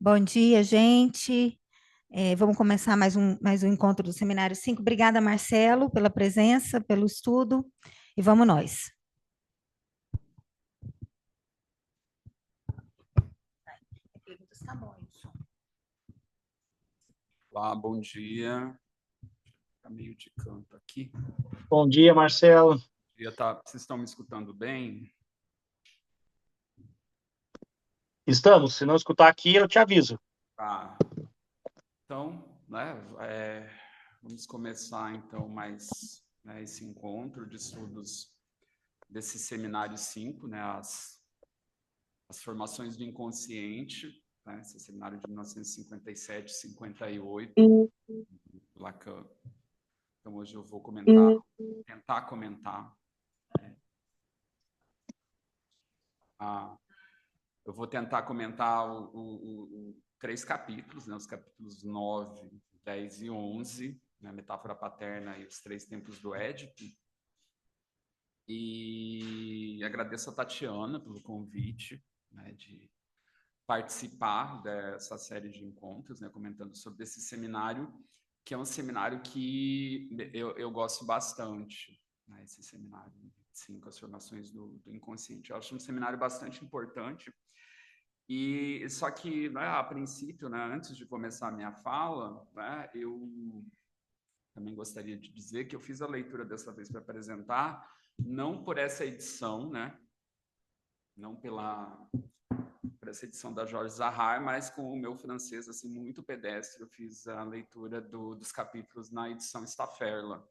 Bom dia, gente. Vamos começar mais um encontro do Seminário 5. Obrigada, Marcelo, pela presença, pelo estudo, e vamos nós. Perguntas, tá bom, Wilson. Olá, bom dia. Está meio de canto aqui. Bom dia, Marcelo. Vocês estão me escutando bem? Estamos. Se não escutar aqui, eu te aviso. Tá. Então, vamos começar então mais esse encontro de estudos desse seminário 5, as formações do inconsciente, esse seminário de 1957, 58, Lacan. Então, hoje eu vou tentar comentar. Eu vou tentar comentar três capítulos, os capítulos 9, 10 e 11, a metáfora paterna e os três tempos do Édipo. E agradeço a Tatiana pelo convite de participar dessa série de encontros, comentando sobre esse seminário, que é um seminário que eu gosto bastante, esse seminário 5, as formações do inconsciente. Eu acho um seminário bastante importante. E só que, a princípio, antes de começar a minha fala, eu também gostaria de dizer que eu fiz a leitura dessa vez para apresentar, não por essa edição, não por essa edição da Georges Zahar, mas com o meu francês assim muito pedestre. Eu fiz a leitura dos capítulos na edição Stafferla,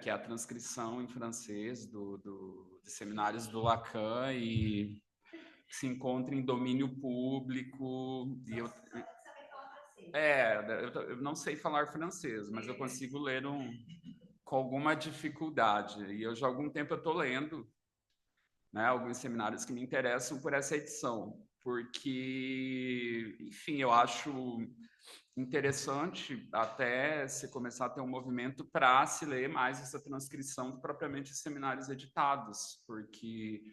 que é a transcrição em francês dos seminários do Lacan e se encontra em domínio público. E eu não sei falar francês, mas eu consigo ler com alguma dificuldade. E eu já há algum tempo eu estou lendo alguns seminários que me interessam por essa edição, porque, enfim, eu acho interessante até se começar a ter um movimento para se ler mais essa transcrição que propriamente os seminários editados, porque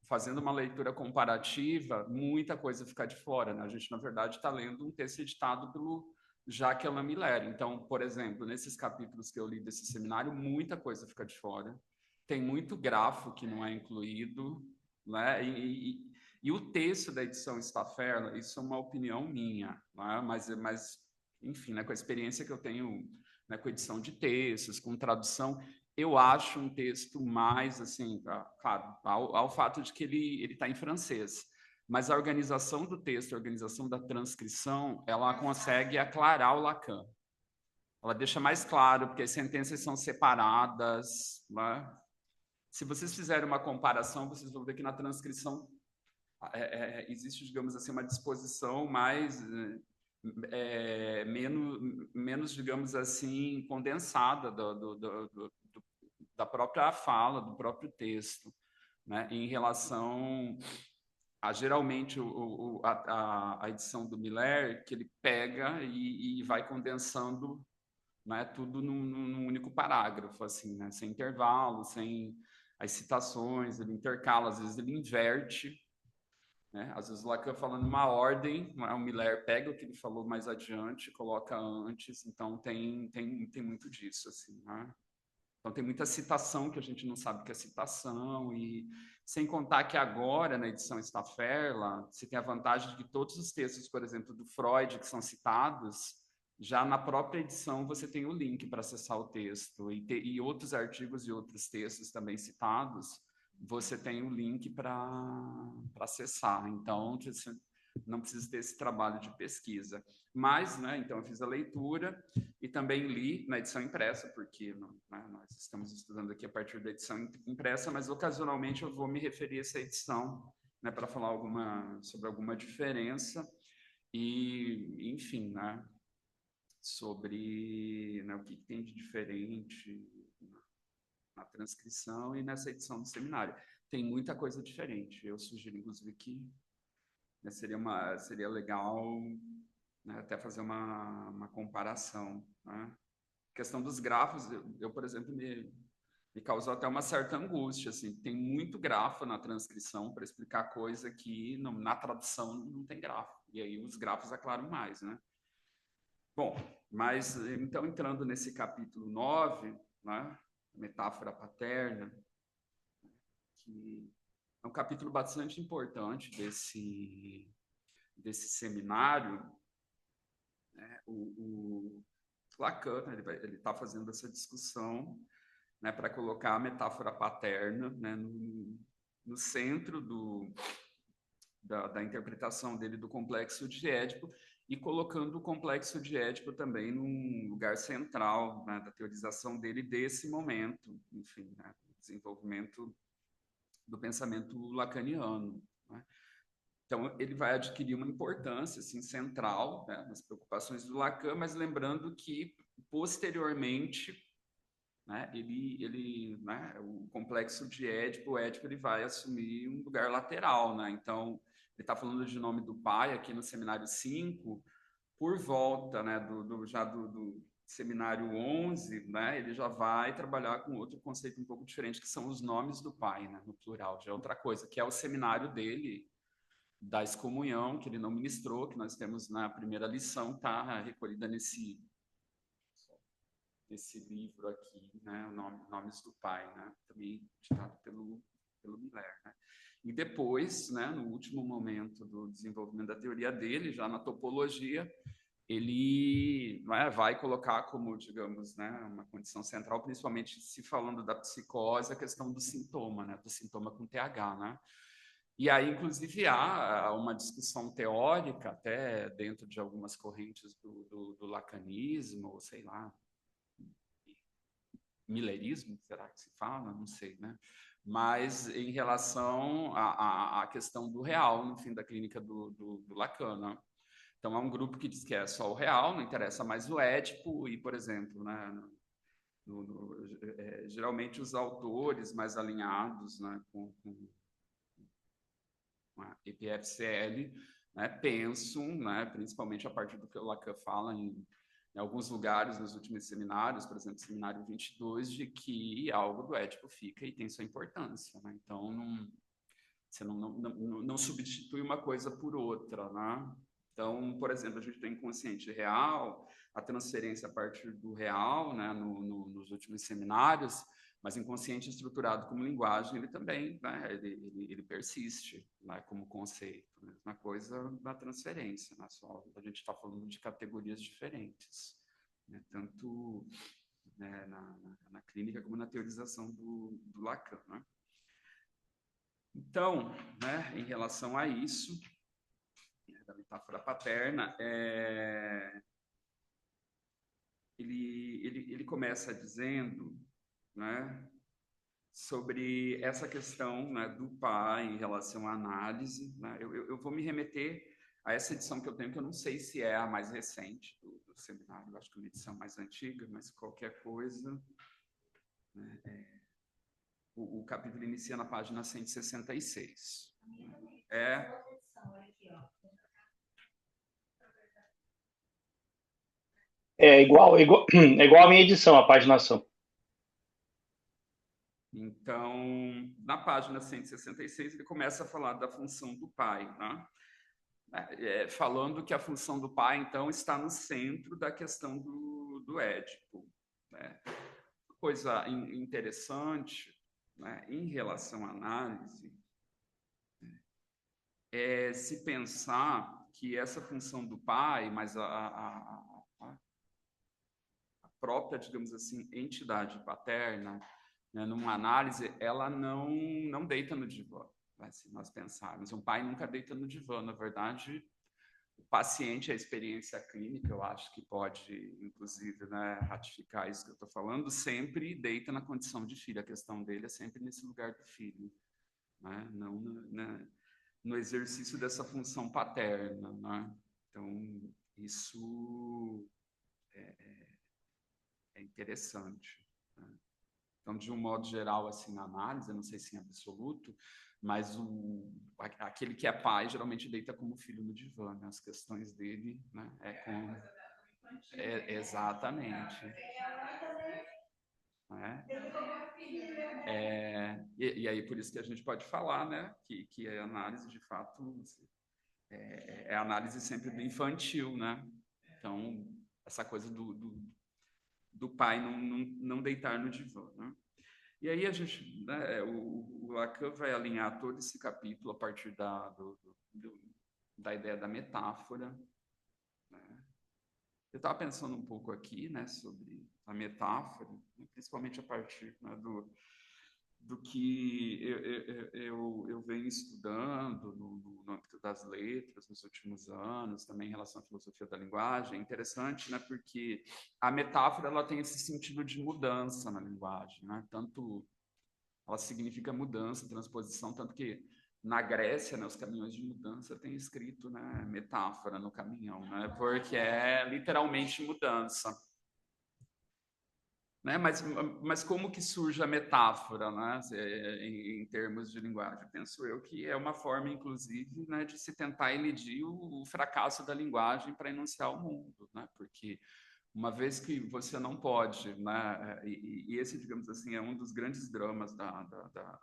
fazendo uma leitura comparativa, muita coisa fica de fora, A gente, na verdade, está lendo um texto editado pelo Jacques Alain Miller. Então, por exemplo, nesses capítulos que eu li desse seminário, muita coisa fica de fora. Tem muito grafo que não é incluído, E o texto da edição Stafferla, isso é uma opinião minha, mas enfim, com a experiência que eu tenho com edição de textos, com tradução, eu acho um texto mais, assim, claro, ao fato de que ele está em francês, mas a organização do texto, a organização da transcrição, ela consegue aclarar o Lacan. Ela deixa mais claro, porque as sentenças são separadas. Se vocês fizerem uma comparação, vocês vão ver que na transcrição existe, digamos assim, uma disposição mais menos, digamos assim, condensada da própria fala, do próprio texto, em relação a geralmente a edição do Miller, que ele pega e vai condensando tudo num único parágrafo, assim, sem intervalo, sem as citações, ele intercala, às vezes ele inverte, Às vezes o Lacan falando uma ordem, o Miller pega o que ele falou mais adiante, coloca antes, então tem muito disso, assim, Então tem muita citação que a gente não sabe que é citação, e sem contar que agora, na edição Stafferla, você tem a vantagem de que todos os textos, por exemplo, do Freud, que são citados, já na própria edição você tem o link para acessar o texto, e outros artigos e outros textos também citados, você tem o link para acessar. Então, você não precisa ter esse trabalho de pesquisa. Mas, então eu fiz a leitura e também li na edição impressa, porque nós estamos estudando aqui a partir da edição impressa, mas ocasionalmente eu vou me referir a essa edição, para falar sobre alguma diferença e, enfim, sobre o que tem de diferente na transcrição e nessa edição do seminário. Tem muita coisa diferente. Eu sugiro, inclusive, que seria legal até fazer uma comparação. A questão dos grafos, eu por exemplo, me causou até uma certa angústia. Assim, tem muito grafo na transcrição para explicar coisa que na tradução não tem grafo. E aí os grafos aclaram mais, né? Bom, mas então entrando nesse capítulo 9, né, metáfora paterna, que é um capítulo bastante importante desse seminário, né? O Lacan, ele está fazendo essa discussão, né, para colocar a metáfora paterna, né, no centro da interpretação dele do complexo de Édipo, e colocando o complexo de Édipo também num lugar central, né, da teorização dele desse momento, enfim, né, desenvolvimento do pensamento lacaniano, né? Então, ele vai adquirir uma importância assim, central, né, nas preocupações do Lacan, mas lembrando que, posteriormente, né, né, o complexo de Édipo, o Édipo ele vai assumir um lugar lateral. Né? Então, ele está falando de nome do pai aqui no seminário 5, por volta, né, do seminário 11, né, ele já vai trabalhar com outro conceito um pouco diferente, que são os nomes do pai, né, no plural, já é outra coisa, que é o seminário dele, da excomunhão, que ele não ministrou, que nós temos na primeira lição, está recolhida nesse livro aqui, né, Nomes do Pai, né, também ditado pelo Miller, né. E depois, né, no último momento do desenvolvimento da teoria dele, já na topologia, ele, né, vai colocar como, digamos, né, uma condição central, principalmente se falando da psicose, a questão do sintoma, né, do sintoma com TH, né. E aí, inclusive, há uma discussão teórica, até dentro de algumas correntes do lacanismo, ou sei lá, millerismo, será que se fala? Não sei, né? Mas em relação à questão do real, no fim da clínica do Lacan, né? Então, é um grupo que diz que é só o real, não interessa mais o ético, e, por exemplo, né, geralmente os autores mais alinhados, né, com a EPFCL, né, pensam, né, principalmente a partir do que o Lacan fala em alguns lugares nos últimos seminários, por exemplo, seminário 22, de que algo do ético fica e tem sua importância. Né? Então, você não substitui uma coisa por outra. Né? Então, por exemplo, a gente tem inconsciente real, a transferência a partir do real, né, nos últimos seminários, mas inconsciente estruturado como linguagem, ele também, né, ele persiste, né, como conceito. Né? Mesma coisa na transferência, né? Só a gente está falando de categorias diferentes, né? Tanto, né, na clínica como na teorização do Lacan. Né? Então, né, em relação a isso, da metáfora paterna, ele começa dizendo, né, sobre essa questão, né, do pai em relação à análise. Né? Eu vou me remeter a essa edição que eu tenho, que eu não sei se é a mais recente do seminário, eu acho que é uma edição mais antiga, mas qualquer coisa. Né, o capítulo inicia na página 166. É igual, é igual a minha edição, a paginação. Então, na página 166, ele começa a falar da função do pai, né? Falando que a função do pai, então, está no centro da questão do Édipo. Né? Coisa interessante, né, em relação à análise, é se pensar que essa função do pai, mas a própria, digamos assim, entidade paterna, né, numa análise, ela não deita no divã. Né, se nós pensarmos, um pai nunca deita no divã, na verdade, o paciente, a experiência clínica, eu acho que pode, inclusive, né, ratificar isso que eu estou falando, sempre deita na condição de filho, a questão dele é sempre nesse lugar do filho, né, não no exercício dessa função paterna. Né? Então, isso é interessante. Né? Então, de um modo geral, assim, na análise, eu não sei se em absoluto, mas aquele que é pai geralmente deita como filho no divã, né? As questões dele, né? Exatamente. Né? E aí, por isso que a gente pode falar, né? Que a análise, de fato, é a análise sempre do infantil, né? Então, essa coisa do pai não deitar no divã, né? E aí a gente, né, o Lacan vai alinhar todo esse capítulo a partir da ideia da metáfora, né? Eu estava pensando um pouco aqui, né, sobre a metáfora, principalmente a partir, né, do que eu venho estudando no âmbito das letras nos últimos anos, também em relação à filosofia da linguagem. É interessante, né, porque a metáfora ela tem esse sentido de mudança na linguagem, né? Tanto ela significa mudança, transposição, tanto que na Grécia, né, os caminhões de mudança têm escrito, né, metáfora no caminhão, né, porque é literalmente mudança. Né? Mas como que surge a metáfora, né? Em termos de linguagem? Penso eu que é uma forma, inclusive, né, de se tentar elidir o fracasso da linguagem para enunciar o mundo, né? Porque uma vez que você não pode, né, e esse, digamos assim, é um dos grandes dramas da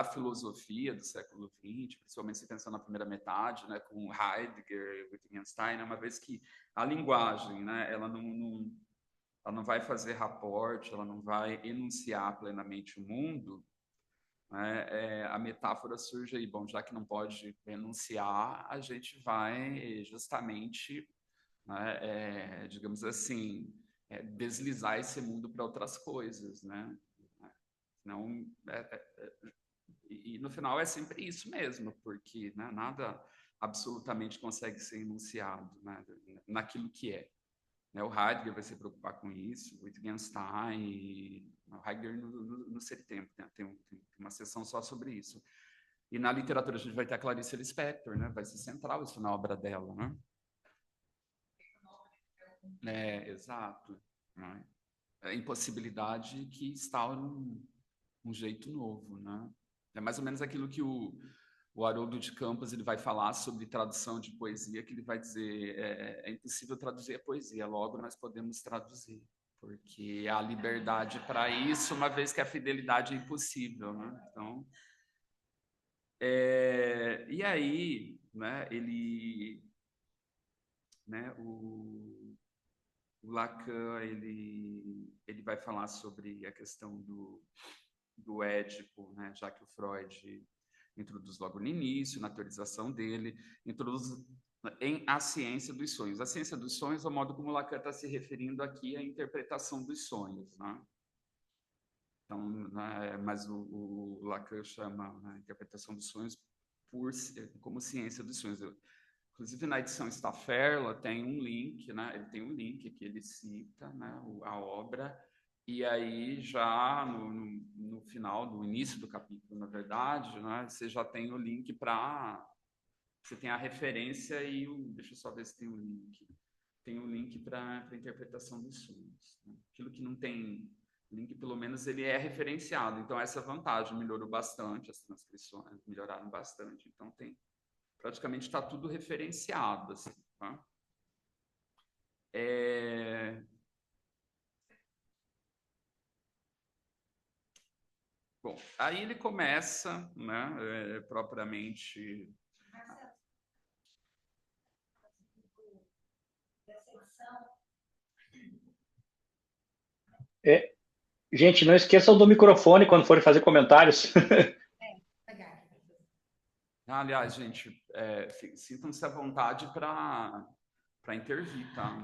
filosofia do século XX, principalmente se pensar na primeira metade, né, com Heidegger, Wittgenstein, né, uma vez que a linguagem, né, ela não vai fazer raporte, ela não vai enunciar plenamente o mundo, né, a metáfora surge aí, bom, já que não pode enunciar, a gente vai justamente, né, digamos assim, deslizar esse mundo para outras coisas, né? Não, e no final é sempre isso mesmo, porque, né, nada absolutamente consegue ser enunciado, né, naquilo que é. Né? O Heidegger vai se preocupar com isso, o Wittgenstein, o Heidegger no Ser e Tempo, né? Tem uma sessão só sobre isso. E na literatura a gente vai ter a Clarice Lispector, né? Vai ser central isso na obra dela, né? Exato. Né? A impossibilidade que instaura um jeito novo, né? É mais ou menos aquilo que o Haroldo de Campos ele vai falar sobre tradução de poesia, que ele vai dizer é impossível traduzir a poesia, logo nós podemos traduzir, porque há liberdade para isso, uma vez que a fidelidade é impossível, né? Então, e aí, né, né, o Lacan ele vai falar sobre a questão do Édipo, né, já que o Freud introduz logo no início, na teorização dele, introduz em A Ciência dos Sonhos. A ciência dos sonhos é o modo como Lacan está se referindo aqui à interpretação dos sonhos, né? Então, né, mas o Lacan chama, né, a interpretação dos sonhos como ciência dos sonhos. Inclusive, na edição Stafferla tem um link, né? Ele tem um link que ele cita, né, a obra, e aí já no final, no início do capítulo, na verdade, né, você já tem o link para... Você tem a referência e deixa eu só ver se tem um link. Tem um link para a interpretação dos sonhos. Né? Aquilo que não tem link, pelo menos ele é referenciado. Então, essa vantagem melhorou bastante, as transcrições melhoraram bastante. Então, praticamente está tudo referenciado. Assim, tá? Bom, aí ele começa, né, propriamente... Gente, não esqueçam do microfone quando forem fazer comentários. Aliás, gente, sintam-se à vontade para intervir, tá?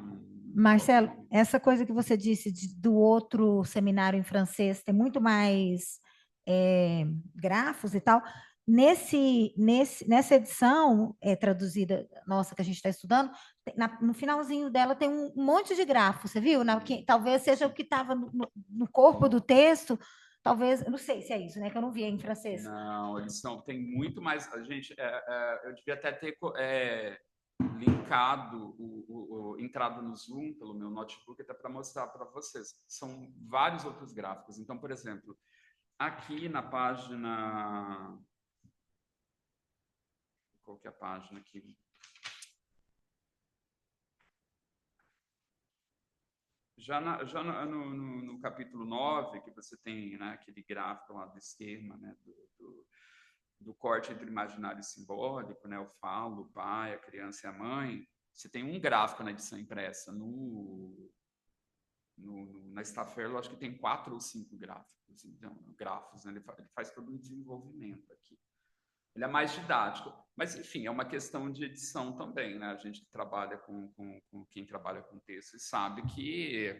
Marcelo, essa coisa que você disse do outro seminário em francês tem muito mais grafos e tal. Nessa edição traduzida, nossa, que a gente está estudando, no finalzinho dela tem um monte de grafos, você viu? Talvez seja o que estava no corpo do texto, talvez, eu não sei se é isso, né? Que eu não vi em francês. Não, tem muito mais. A gente, eu devia até ter linkado entrado no Zoom pelo meu notebook até para mostrar para vocês. São vários outros gráficos. Então, por exemplo, aqui na página, qual que é a página aqui? Já no capítulo 9, que você tem, né, aquele gráfico lá do esquema, né, do corte entre imaginário e simbólico, né? O falo, o pai, a criança e a mãe. Você tem um gráfico na edição impressa. Na Staffello, acho que tem 4 ou 5 gráficos, então, grafos, né? Ele faz todo um desenvolvimento aqui. Ele é mais didático, mas enfim, é uma questão de edição também, né? A gente que trabalha com quem trabalha com texto sabe que,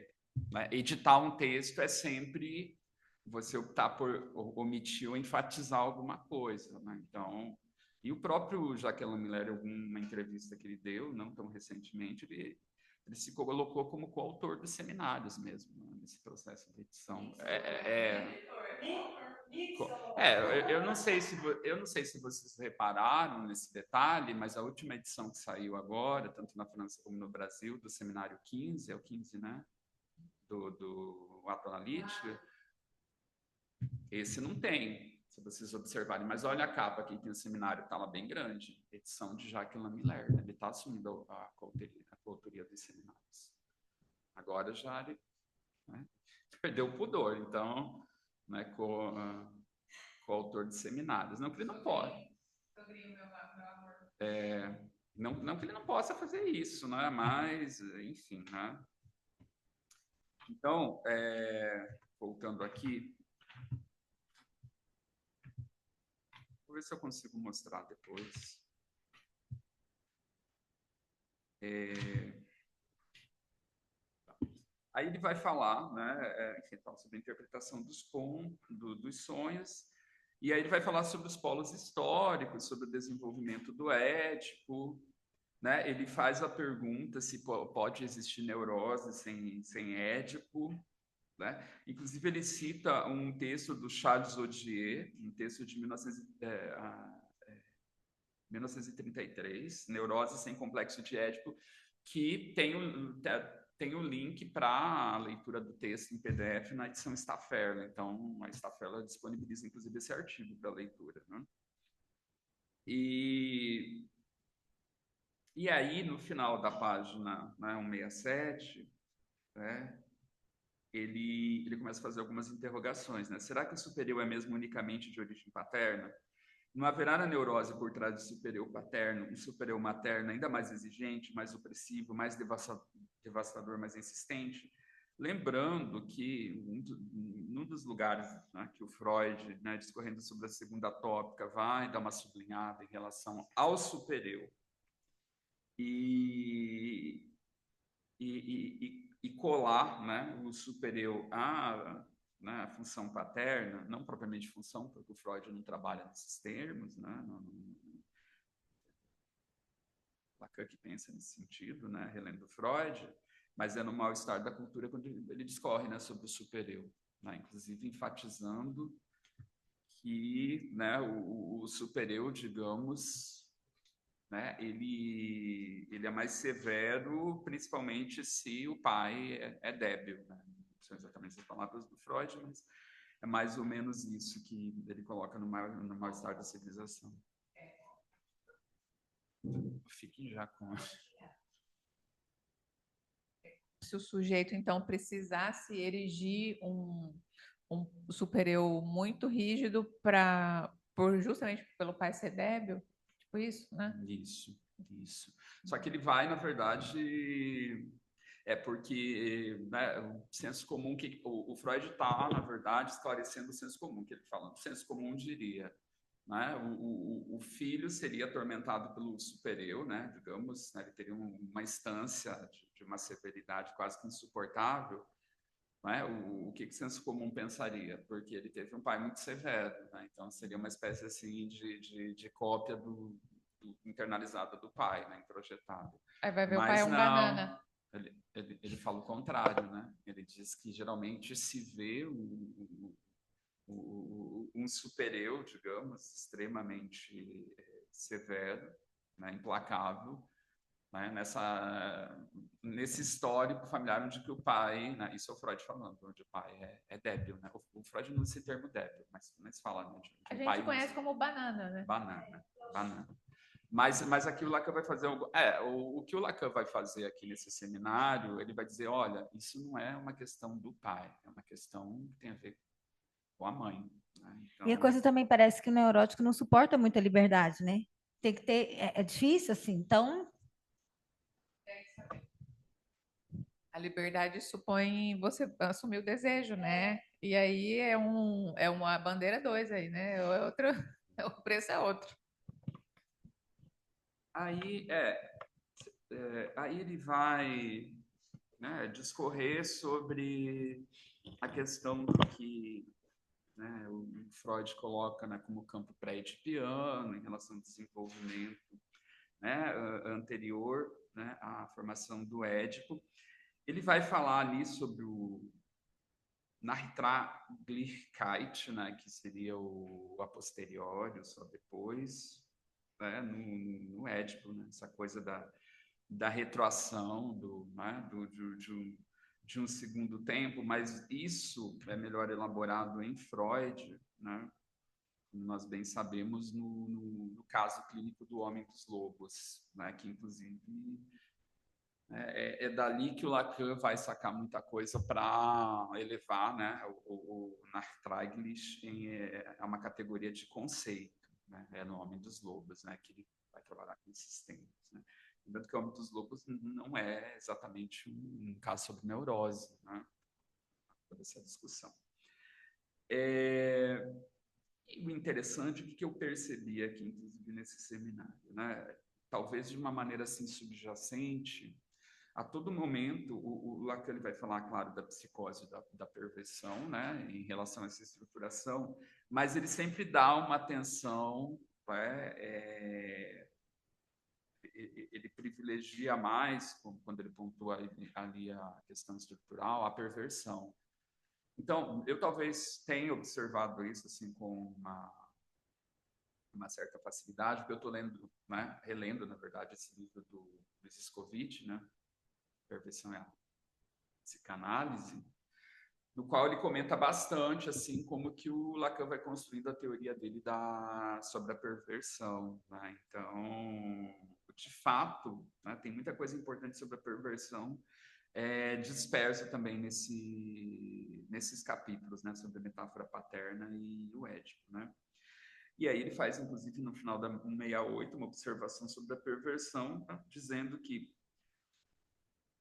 né, editar um texto é sempre você optar por omitir ou enfatizar alguma coisa, né? Então, e o próprio Jacques Miller, em alguma entrevista que ele deu, não tão recentemente, ele se colocou como coautor dos seminários mesmo, né, nesse processo de edição. Eu não sei se vocês repararam nesse detalhe, mas a última edição que saiu agora, tanto na França como no Brasil, do seminário 15, é o 15, né? Do ato analítico, esse não tem, se vocês observarem, mas olha a capa aqui, tem o seminário, está lá bem grande, edição de Jacques Miller, né? Ele está assumindo a coautoria dos seminários. Agora já ele, né, perdeu o pudor, então, né, coautor de seminários. Não que ele não pode. Não que ele não possa fazer isso, né? Mas, enfim, né? Então, voltando aqui, vou ver se eu consigo mostrar depois. Aí ele vai falar, né, enfim, sobre a interpretação dos sonhos, e aí ele vai falar sobre os polos históricos, sobre o desenvolvimento do Édipo, né? Ele faz a pergunta se pode existir neurose sem Édipo, né? Inclusive ele cita um texto do Charles Odier, um texto de 1933, Neurose sem Complexo de Édipo, que tem o link para a leitura do texto em PDF na edição Staffello. Então, a Staffello disponibiliza, inclusive, esse artigo para leitura, né? E aí, no final da página, né, 167, né, ele começa a fazer algumas interrogações, né? Será que o superior é mesmo unicamente de origem paterna? Não haverá na neurose por trás do superior paterno um superior materno ainda mais exigente, mais opressivo, mais devastador, mais insistente? Lembrando que um dos lugares, né, que o Freud, né, discorrendo sobre a segunda tópica, vai dar uma sublinhada em relação ao superior e colar, né, o superior à, né, a função paterna, não propriamente função, porque o Freud não trabalha nesses termos, né, Lacan que pensa nesse sentido, né, relendo Freud, mas é no mal-estar da cultura quando ele discorre, né, sobre o superior, né, inclusive enfatizando que, né, o superior, digamos, né, ele é mais severo, principalmente se o pai é débil, né? Não são exatamente as palavras do Freud, mas é mais ou menos isso que ele coloca no mal-estar da civilização. Fiquem já com... Se o sujeito, então, precisasse erigir um superior muito rígido justamente pelo pai ser débil, tipo isso, né? Isso. Só que ele vai, na verdade, porque, né, o senso comum que o Freud está, na verdade, esclarecendo o senso comum que ele fala. O senso comum diria, né, o filho seria atormentado pelo superior, né, digamos, né, ele teria uma instância de uma severidade quase que insuportável, né, o que o senso comum pensaria? Porque ele teve um pai muito severo, né, então seria uma espécie assim de cópia do internalizada do pai, né, introjetado. Aí vai ver Mas o pai é um não, banana. Ele fala o contrário, né? Ele diz que geralmente se vê um superior, digamos, extremamente severo, né, implacável, né, nesse histórico familiar onde que o pai, né, isso é o Freud falando, onde o pai é débil, né? O Freud não usa esse termo débil, mas fala, né, A gente conhece como banana, né? Banana. Mas aqui o Lacan vai fazer o que o Lacan vai fazer aqui nesse seminário, ele vai dizer, olha, isso não é uma questão do pai, é uma questão que tem a ver com a mãe, né? E a coisa também parece que o neurótico não suporta muita liberdade, né? Tem que ter, é difícil assim. Então, A liberdade supõe você assumir o desejo, né? E aí é uma bandeira dois aí, né? É outro, o preço é outro. Aí, aí ele vai, né, discorrer sobre a questão do que, né, o Freud coloca, né, como campo pré-edipiano em relação ao desenvolvimento, né, anterior, né, à formação do Édipo. Ele vai falar ali sobre o Nachtraglichkeit, né, que seria a posteriori, só depois, né, no Édipo, né, essa coisa da retroação, né, de um segundo tempo, mas isso é melhor elaborado em Freud, né, como nós bem sabemos, no caso clínico do Homem dos Lobos, né, que inclusive é dali que o Lacan vai sacar muita coisa para elevar, né, o Nachtraglish a uma categoria de conceito, né, no Homem dos Lobos, né, que ele vai trabalhar com esses temas, né. Lembrando que o Homem dos Lobos não é exatamente um caso sobre neurose, né, toda essa discussão. E o interessante, o que eu percebi aqui, inclusive nesse seminário, né, talvez de uma maneira assim subjacente, a todo momento, o Lacan ele vai falar, claro, da psicose, da perversão, né, em relação a essa estruturação, mas ele sempre dá uma atenção, né, ele privilegia mais, quando ele pontua ali a questão estrutural, a perversão. Então, eu talvez tenha observado isso assim com uma certa facilidade, porque eu estou lendo, né, relendo, na verdade, esse livro do Ziskovich, né, Perversão é a Psicanálise, no qual ele comenta bastante assim como que o Lacan vai construindo a teoria dele sobre a perversão, né? Então, de fato, né, tem muita coisa importante sobre a perversão dispersa também nesses capítulos, né, sobre a metáfora paterna e o Édipo, né? E aí ele faz, inclusive, no final da 168, uma observação sobre a perversão, tá? Dizendo que,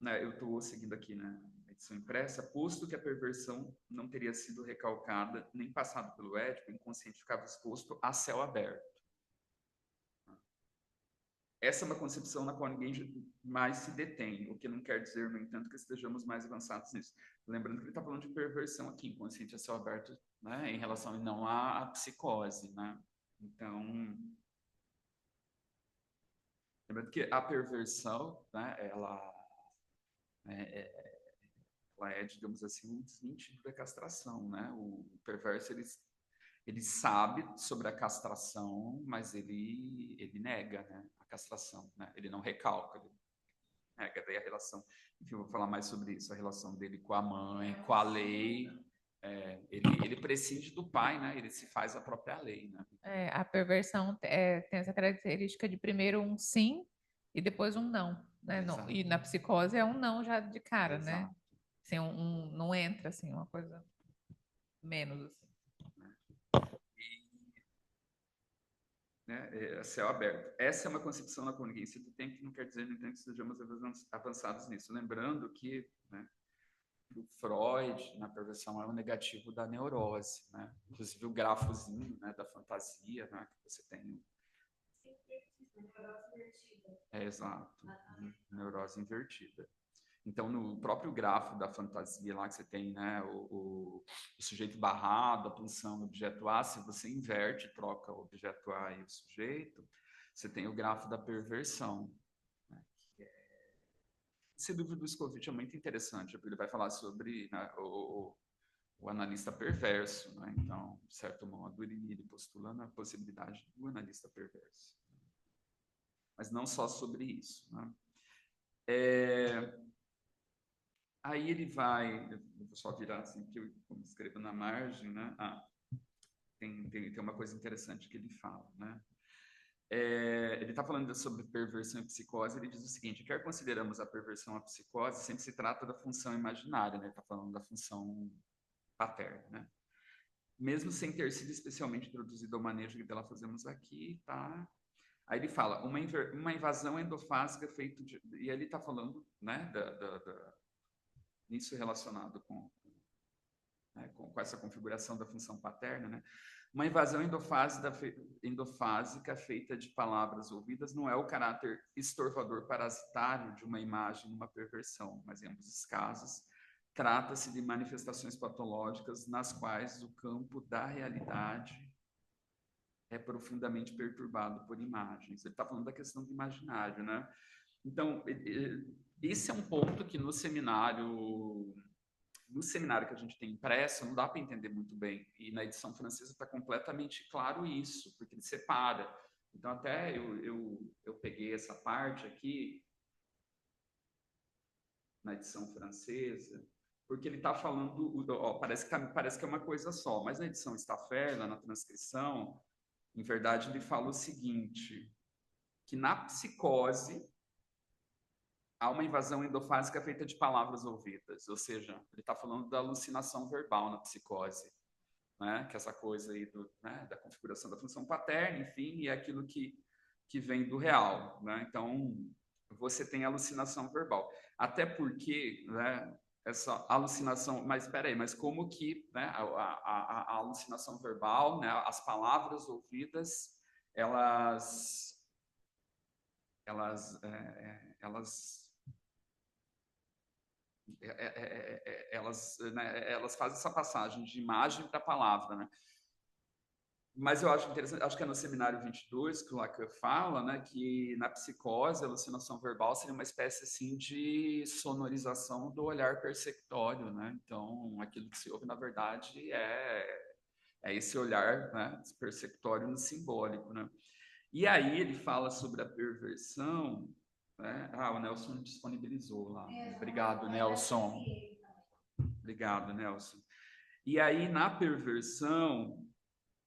né, eu estou seguindo aqui, né, a edição impressa, posto que a perversão não teria sido recalcada nem passado pelo Édipo, o inconsciente ficava exposto a céu aberto. Essa é uma concepção na qual ninguém mais se detém, o que não quer dizer, no entanto, que estejamos mais avançados nisso. Lembrando que ele está falando de perversão aqui, inconsciente a céu aberto, né, em relação não à psicose, né? Então, lembrando que a perversão, né, ela é, digamos assim, um desmentido da castração, né? O perverso, ele sabe sobre a castração, mas ele nega, né, a castração, né? Ele não recalca, ele nega. Daí a relação, enfim, eu vou falar mais sobre isso, a relação dele com a mãe, com a lei. Ele prescinde do pai, né? Ele se faz a própria lei, né? A perversão tem essa característica de primeiro um sim e depois um não, né? E na psicose é um não já de cara, Exato. né? Assim, não entra, assim, uma coisa menos, assim. Né, a céu aberto. Essa é uma concepção na convivência do tempo que não quer dizer, no entanto, que sejamos avançados nisso. Lembrando que, né, o Freud, na perversão, é o negativo da neurose, né? Inclusive o grafozinho, né, da fantasia, né, que você tem. Exato. Neurose invertida. Então, no próprio grafo da fantasia lá que você tem, né, o sujeito barrado, a pulsão, objeto A, se você inverte, troca o objeto A e o sujeito, você tem o grafo da perversão. Né, esse livro do Scovitch é muito interessante, porque ele vai falar sobre, né, o analista perverso. Né? Então, de certo modo, ele postula a possibilidade do analista perverso. Mas não só sobre isso. Né? Aí ele vai, eu vou só virar assim, que eu escrevo na margem, né? Tem uma coisa interessante que ele fala, né? Ele está falando sobre perversão e psicose, ele diz o seguinte: quer consideramos a perversão a psicose, sempre se trata da função imaginária, né? Ele está falando da função paterna, né? mesmo sem ter sido especialmente introduzido ao manejo que dela fazemos aqui, tá? Aí ele fala, uma invasão endofásica feita de... E ele está falando, né, isso relacionado né, com essa configuração da função paterna, né? Uma invasão endofásica feita de palavras ouvidas não é o caráter estorvador parasitário de uma imagem numa perversão, mas em ambos os casos trata-se de manifestações patológicas nas quais o campo da realidade é profundamente perturbado por imagens. Ele está falando da questão do imaginário, né? Então, esse é um ponto que no seminário que a gente tem impresso, não dá para entender muito bem. E na edição francesa está completamente claro isso, porque ele separa. Então, até eu peguei essa parte aqui, na edição francesa, porque ele está falando, parece que é uma coisa só, mas na edição Staffeler, na transcrição, em verdade, ele fala o seguinte, que na psicose há uma invasão endofásica feita de palavras ouvidas, ou seja, ele está falando da alucinação verbal na psicose, né? Que é essa coisa aí né? Da configuração da função paterna, enfim, e é aquilo que vem do real, né? Então, você tem alucinação verbal. Até porque, né, essa alucinação... Mas espera aí, mas como que, né, a alucinação verbal, né, as palavras ouvidas, elas né, elas fazem essa passagem de imagem para a palavra, né? Mas eu acho interessante, acho que é no seminário 22 que o Lacan fala, né, que na psicose a alucinação verbal seria uma espécie assim de sonorização do olhar perceptório, né? Então, aquilo que se ouve na verdade é esse olhar, né, perceptório no simbólico, né? E aí ele fala sobre a perversão, né? Ah, o Nelson disponibilizou lá. Obrigado, Nelson. Obrigado, Nelson. E aí, na perversão,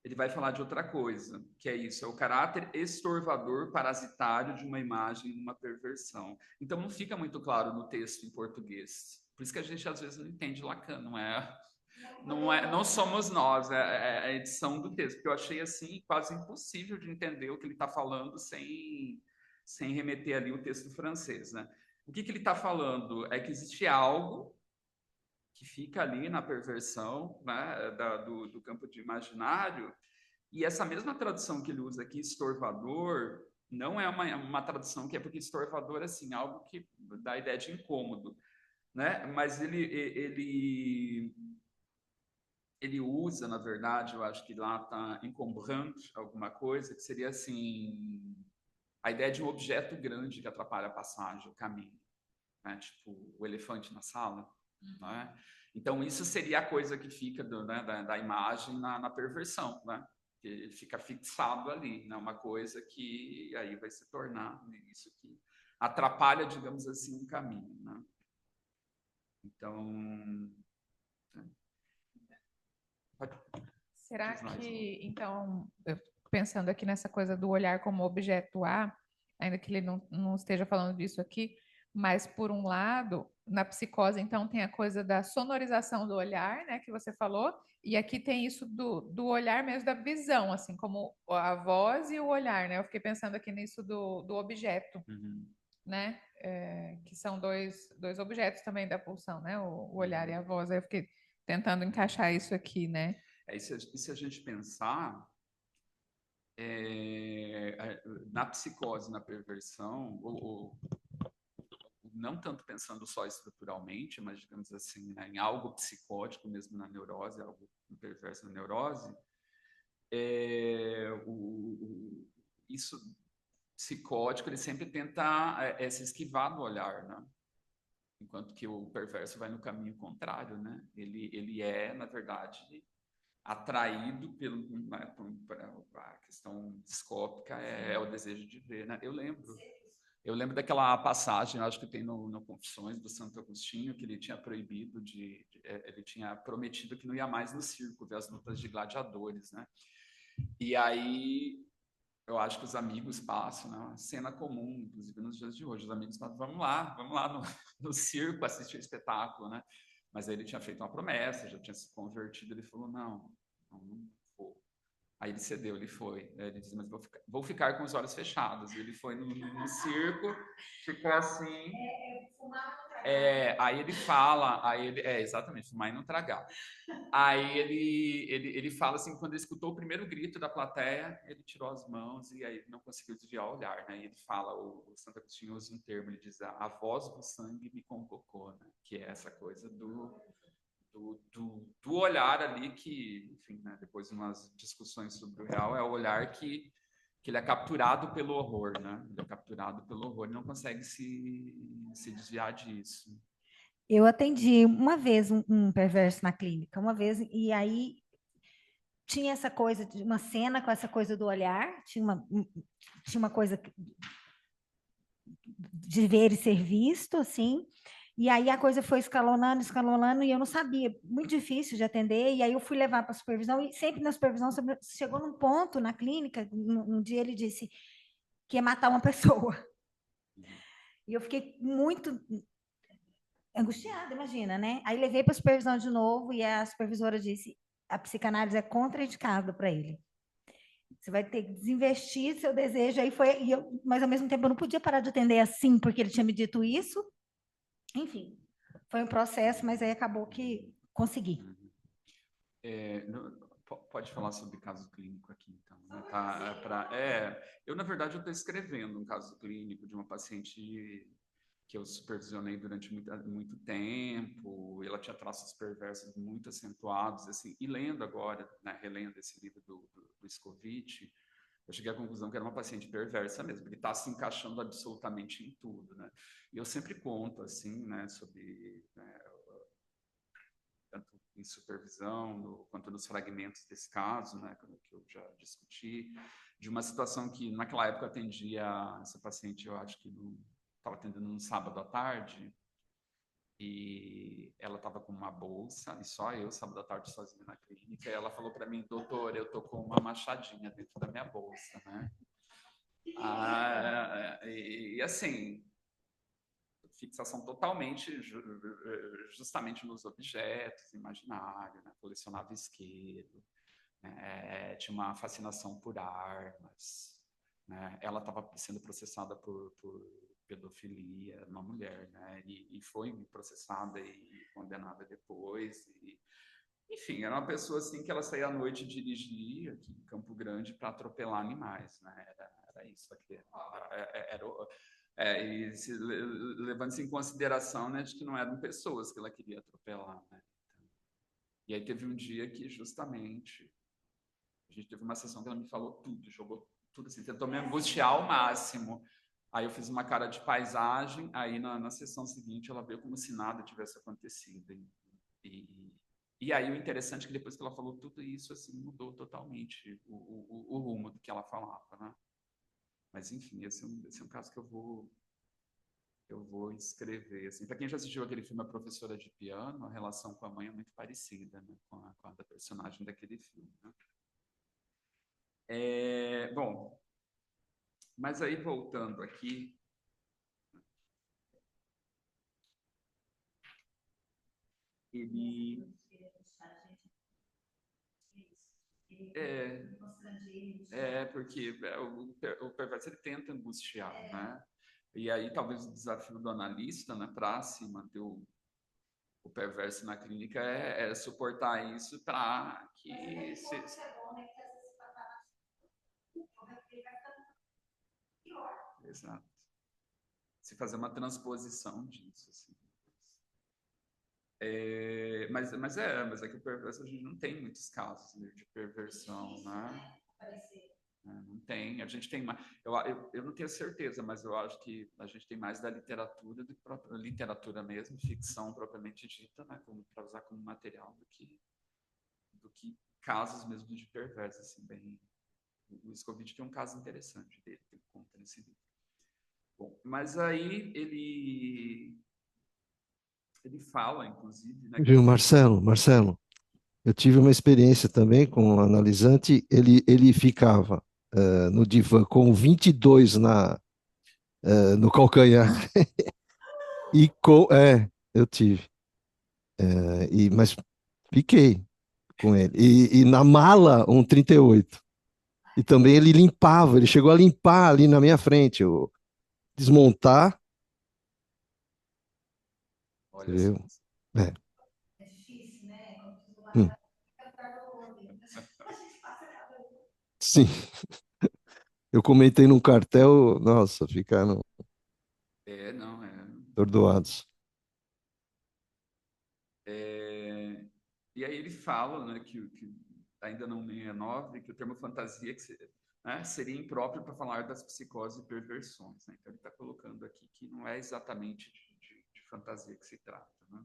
ele vai falar de outra coisa, que é isso, é o caráter estorvador parasitário de uma imagem numa perversão. Então, não fica muito claro no texto em português. Por isso que a gente, às vezes, não entende Lacan, não somos nós, é a edição do texto, porque eu achei, assim, quase impossível de entender o que ele está falando sem remeter ali o texto francês, né? O que ele está falando é que existe algo que fica ali na perversão, né, do campo de imaginário, e essa mesma tradução que ele usa aqui, estorvador, não é uma tradução que é porque estorvador é assim, algo que dá a ideia de incômodo, né? Mas ele usa, na verdade, eu acho que lá está encombrando alguma coisa, que seria assim, a ideia de um objeto grande que atrapalha a passagem, o caminho, né? Tipo o elefante na sala, né? Então, isso seria a coisa que fica né, da imagem na perversão, né? Que ele fica fixado ali, né? Uma coisa que aí vai se tornar isso que atrapalha, digamos assim, um caminho, né? Então... Será que, então, pensando aqui nessa coisa do olhar como objeto A, ainda que ele não esteja falando disso aqui, mas, por um lado, na psicose, então, tem a coisa da sonorização do olhar, né, que você falou, e aqui tem isso do olhar mesmo, da visão, assim, como a voz e o olhar, né? Eu fiquei pensando aqui nisso do objeto, né? Que são dois objetos também da pulsão, né? O olhar e a voz. Aí eu fiquei tentando encaixar isso aqui, né? E se a gente pensar na psicose, na perversão, ou não tanto pensando só estruturalmente, mas, digamos assim, né, em algo psicótico mesmo na neurose, algo perverso na neurose, isso psicótico, ele sempre tenta se esquivar do olhar, né? Enquanto que o perverso vai no caminho contrário, né? Ele é, na verdade, atraído a questão discópica, é o desejo de ver, né? Eu lembro daquela passagem, acho que tem no Confissões do Santo Agostinho, que ele tinha proibido ele tinha prometido que não ia mais no circo ver as lutas de gladiadores, né? E aí eu acho que os amigos passam, né? Uma cena comum, inclusive nos dias de hoje, os amigos passam, vamos lá no circo assistir o espetáculo, né? Mas aí ele tinha feito uma promessa, já tinha se convertido, ele falou, não, Então, não vou. Aí ele cedeu, ele foi. Ele disse, mas vou ficar com os olhos fechados. E ele foi no circo, ficou assim. Aí ele fala, exatamente, fumar e não tragar. Aí ele fala assim, quando ele escutou o primeiro grito da plateia, ele tirou as mãos e aí não conseguiu desviar o olhar, né? E ele fala, o Santo Agostinho usa um termo, ele diz, a voz do sangue me convocou, né? Que é essa coisa do olhar ali que, enfim, né? Depois de umas discussões sobre o real, é o olhar que ele é capturado pelo horror, né? Ele é capturado pelo horror e não consegue se desviar disso. Eu atendi uma vez um perverso na clínica, uma vez, e aí tinha essa coisa, de uma cena com essa coisa do olhar, tinha uma coisa de ver e ser visto, assim, e aí a coisa foi escalonando, escalonando, e eu não sabia, muito difícil de atender, e aí eu fui levar para a supervisão, e sempre na supervisão, chegou num ponto na clínica, um dia ele disse que ia matar uma pessoa. E eu fiquei muito angustiada, imagina, né? Aí levei para a supervisão de novo e a supervisora disse: a psicanálise é contraindicada para ele. Você vai ter que desinvestir seu desejo. Aí foi, mas ao mesmo tempo eu não podia parar de atender assim, porque ele tinha me dito isso. Enfim, foi um processo, mas aí acabou que consegui. Pode falar sobre caso clínico aqui, então. Né? Eu, na verdade, eu estou escrevendo um caso clínico de uma paciente que eu supervisionei durante muito tempo, ela tinha traços perversos muito acentuados, assim, e lendo agora, né, relendo esse livro do Scovitch, eu cheguei à conclusão que era uma paciente perversa mesmo, ele está se encaixando absolutamente em tudo, né? E eu sempre conto, assim, né, sobre, né, tanto em supervisão, quanto nos fragmentos desse caso, né, que eu já discuti, de uma situação que naquela época atendia essa paciente, eu acho que estava atendendo um sábado à tarde, e ela estava com uma bolsa, e só eu, sábado à tarde, sozinha na clínica, e ela falou para mim, doutor, eu tô com uma machadinha dentro da minha bolsa, né? E assim, fixação totalmente, justamente nos objetos, imaginário, né? Colecionava isqueiro, né? Tinha uma fascinação por armas, né? Ela estava sendo processada por pedofilia, uma mulher, né? E foi processada e condenada depois. Enfim, era uma pessoa assim que ela saía à noite dirigir aqui em Campo Grande para atropelar animais, né? Era isso aqui. Levando-se em consideração, né, de que não eram pessoas que ela queria atropelar, né? Então, e aí teve um dia que justamente a gente teve uma sessão que ela me falou tudo, jogou tudo assim, tentou me angustiar ao máximo. Aí eu fiz uma cara de paisagem, aí na sessão seguinte ela veio como se nada tivesse acontecido. E aí o interessante é que depois que ela falou tudo isso, assim, mudou totalmente o rumo do que ela falava, né? Mas enfim, esse é um caso que eu vou escrever. Assim. Para quem já assistiu aquele filme A Professora de Piano, a relação com a mãe é muito parecida, né? com a da personagem daquele filme. Né? Bom, mas aí voltando aqui, ele porque o perverso ele tenta angustiar, né? E aí talvez o desafio do analista, né, para se manter o perverso na clínica é suportar isso para que Exato. Se fazer uma transposição disso, assim. Mas é que o perverso a gente não tem muitos casos de perversão, né? Não tem. A gente tem mais. Eu não tenho certeza, mas eu acho que a gente tem mais da literatura do que própria literatura mesmo, ficção propriamente dita, né? Para usar como material do que casos mesmo de perverso, assim, bem. O Scovitch tem um caso interessante dele, que ele conta nesse livro. Bom, mas aí ele fala, inclusive... Né, Viu, Marcelo, eu tive uma experiência também com um analisante, ele ficava no divã com 22 no calcanhar, eu tive, mas fiquei com ele. E na mala, um 38. E também ele limpava, ele chegou a limpar ali na minha frente, desmontar, Olha entendeu? só. É. É difícil, né? Quando você Hum. Sim. Eu comentei num cartel, nossa, ficaram Não, atordoados. E aí ele fala, né, que ainda não 69, que o termo fantasia né, seria impróprio para falar das psicoses e perversões. Né? Então ele está colocando aqui que não é exatamente de fantasia que se trata. Né?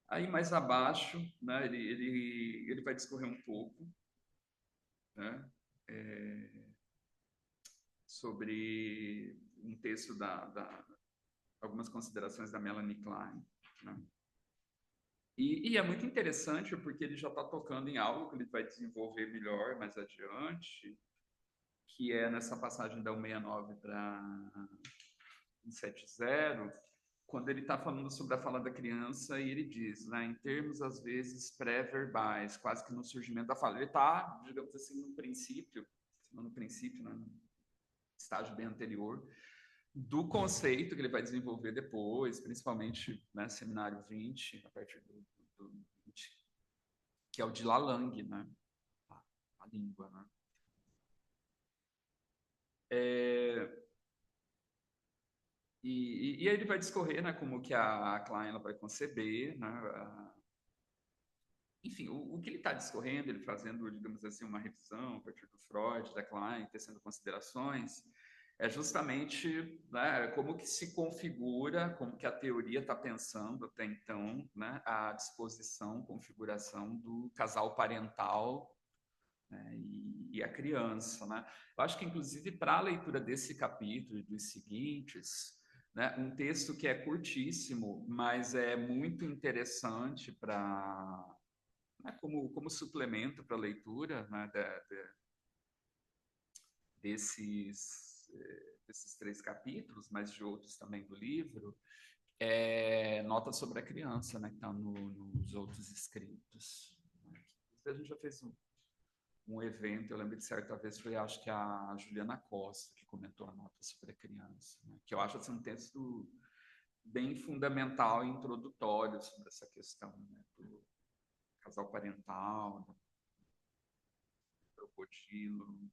Aí mais abaixo, né, ele vai discorrer um pouco, né, sobre um texto algumas considerações da Melanie Klein, né? E é muito interessante porque ele já está tocando em algo que ele vai desenvolver melhor mais adiante, que é nessa passagem da 169 para 170, quando ele está falando sobre a fala da criança e ele diz, né, em termos às vezes pré-verbais, quase que no surgimento da fala. Ele está, digamos assim, no princípio, né, no estágio bem anterior, do conceito que ele vai desenvolver depois, principalmente, né, seminário 20, a partir do 20, que é o de Lalang, né, a língua, né. E aí ele vai discorrer, né, como que a Klein ela vai conceber, né, enfim, o que ele está discorrendo, ele fazendo, digamos assim, uma revisão a partir do Freud, da Klein, tecendo considerações, é justamente, né, como que se configura, como que a teoria está pensando até então, né, a disposição, configuração do casal parental, né, e a criança. Né? Eu acho que, inclusive, para a leitura desse capítulo e dos seguintes, né, um texto que é curtíssimo, mas é muito interessante para, né, como suplemento para a leitura, né, desses 3 capítulos, mas de outros também do livro, é Nota sobre a Criança, né, que está nos outros escritos. A gente já fez um evento, eu lembro que certa vez foi, acho que a Juliana Costa, que comentou a Nota sobre a Criança, né, que eu acho assim, um texto bem fundamental e introdutório sobre essa questão, né, do casal parental, do crocodilo,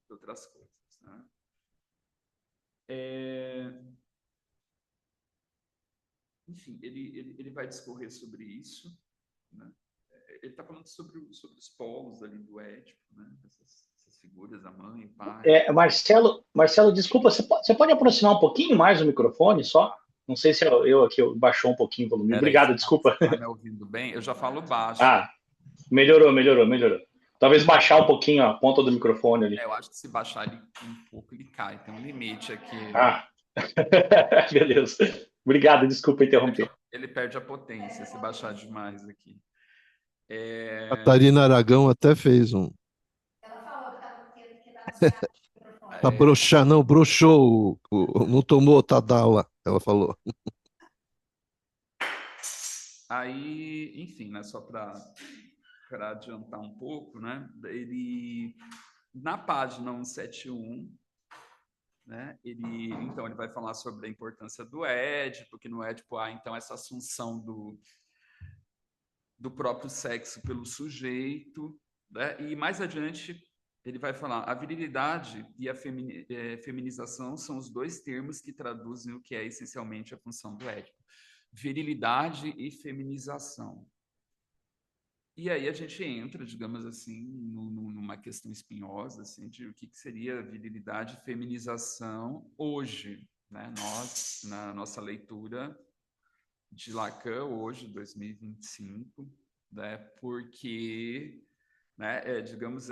e outras coisas. Né? Enfim, ele vai discorrer sobre isso. Né? Ele está falando sobre os polos ali do Édipo, né? essas figuras, a mãe, o pai. Marcelo, desculpa, você pode aproximar um pouquinho mais o microfone só? Não sei se eu aqui baixou um pouquinho o volume. Obrigado, desculpa. Você está me ouvindo bem? Eu já falo baixo. Melhorou. Talvez baixar um pouquinho a ponta do microfone ali. Eu acho que se baixar ele um pouco, ele cai. Tem um limite aqui. Beleza. Obrigado, desculpa interromper. Ele perde a potência se baixar demais aqui. Catarina Aragão até fez um. Ela falou que Tá broxar, não, broxou, não tomou Tadala, ela falou. Aí, enfim, né, só para adiantar um pouco, né, ele, na página 171, né, então ele vai falar sobre a importância do Édipo, que no Édipo há, então, essa assunção do próprio sexo pelo sujeito, né, e mais adiante ele vai falar a virilidade e a feminização são os 2 termos que traduzem o que é essencialmente a função do Édipo. Virilidade e feminização. E aí a gente entra, digamos assim, numa questão espinhosa, assim, de o que seria virilidade e feminização hoje, né? Nós, na nossa leitura de Lacan, hoje, 2025, né? Porque, né, digamos,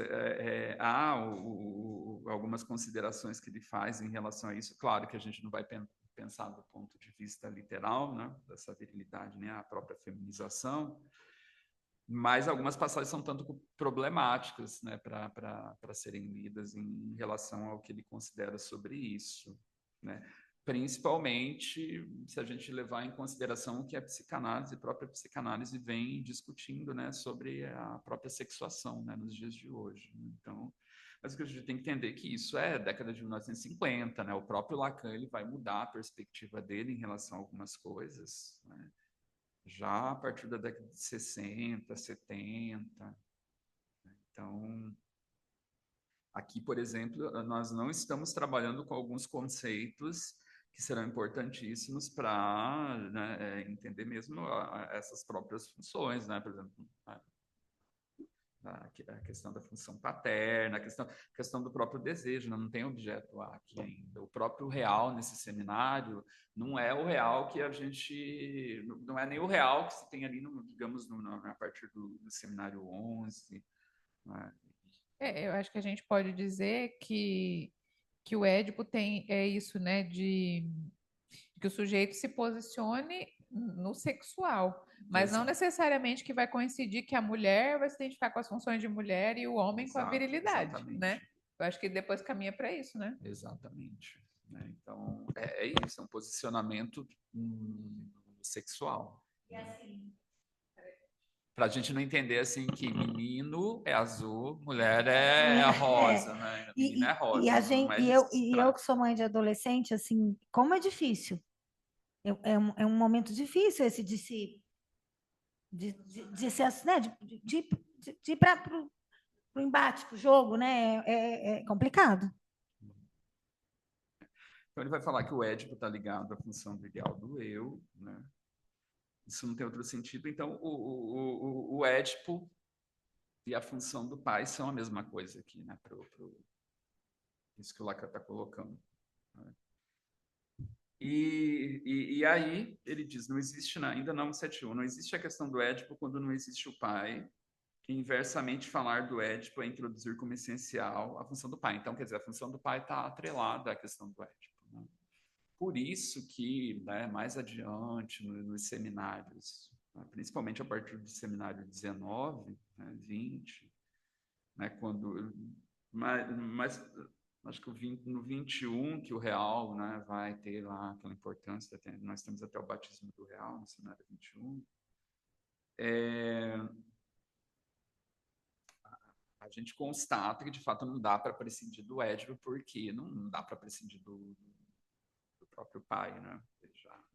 há algumas considerações que ele faz em relação a isso. Claro que a gente não vai pensar do ponto de vista literal, né, dessa virilidade, né, a própria feminização, mas algumas passagens são tanto problemáticas, né, para serem lidas em relação ao que ele considera sobre isso. Né? principalmente se a gente levar em consideração o que a psicanálise, a própria psicanálise vem discutindo, né, sobre a própria sexuação, né, nos dias de hoje. Então, mas o que a gente tem que entender é que isso é década de 1950, né? O próprio Lacan ele vai mudar a perspectiva dele em relação a algumas coisas, né? Já a partir da década de 60, 70. Então, aqui, por exemplo, nós não estamos trabalhando com alguns conceitos que serão importantíssimos para, né, entender mesmo essas próprias funções, né? Por exemplo, a questão da função paterna, a questão do próprio desejo, né? Não tem objeto A aqui ainda. O próprio real nesse seminário não é o real que a gente... Não é nem o real que se tem ali, digamos, a partir do seminário 11. Né? Eu acho que a gente pode dizer que o Édipo tem isso, né, de que o sujeito se posicione no sexual, mas não necessariamente que vai coincidir que a mulher vai se identificar com as funções de mulher e o homem com a virilidade, exatamente. né? Eu acho que depois caminha para isso, né? Exatamente. Né? Então, é isso, é um posicionamento sexual. E assim, para a gente não entender assim que menino é azul, mulher é rosa, né? Menina é rosa. E a gente, e eu que sou mãe de adolescente, assim, como é difícil. É um momento difícil esse de se de ser, né, de ir para o embate, para o jogo, né? É complicado. Então ele vai falar que o Édipo está ligado à função do ideal do eu, né? Isso não tem outro sentido. Então o Édipo e a função do pai são a mesma coisa aqui, né? Isso que o Lacan está colocando. Né? E aí ele diz, não existe, ainda não 71, não existe a questão do Édipo quando não existe o pai, que inversamente falar do Édipo é introduzir como essencial a função do pai. Então, quer dizer, a função do pai está atrelada à questão do Édipo. Né? Por isso que, né, mais adiante, nos seminários, né, principalmente a partir do seminário 19, né, 20, né, quando... mas acho que no 21 que o real, né, vai ter lá aquela importância, nós temos até o batismo do real no seminário 21, a gente constata que de fato não dá para prescindir do Édipo, porque não dá para prescindir do próprio pai, né?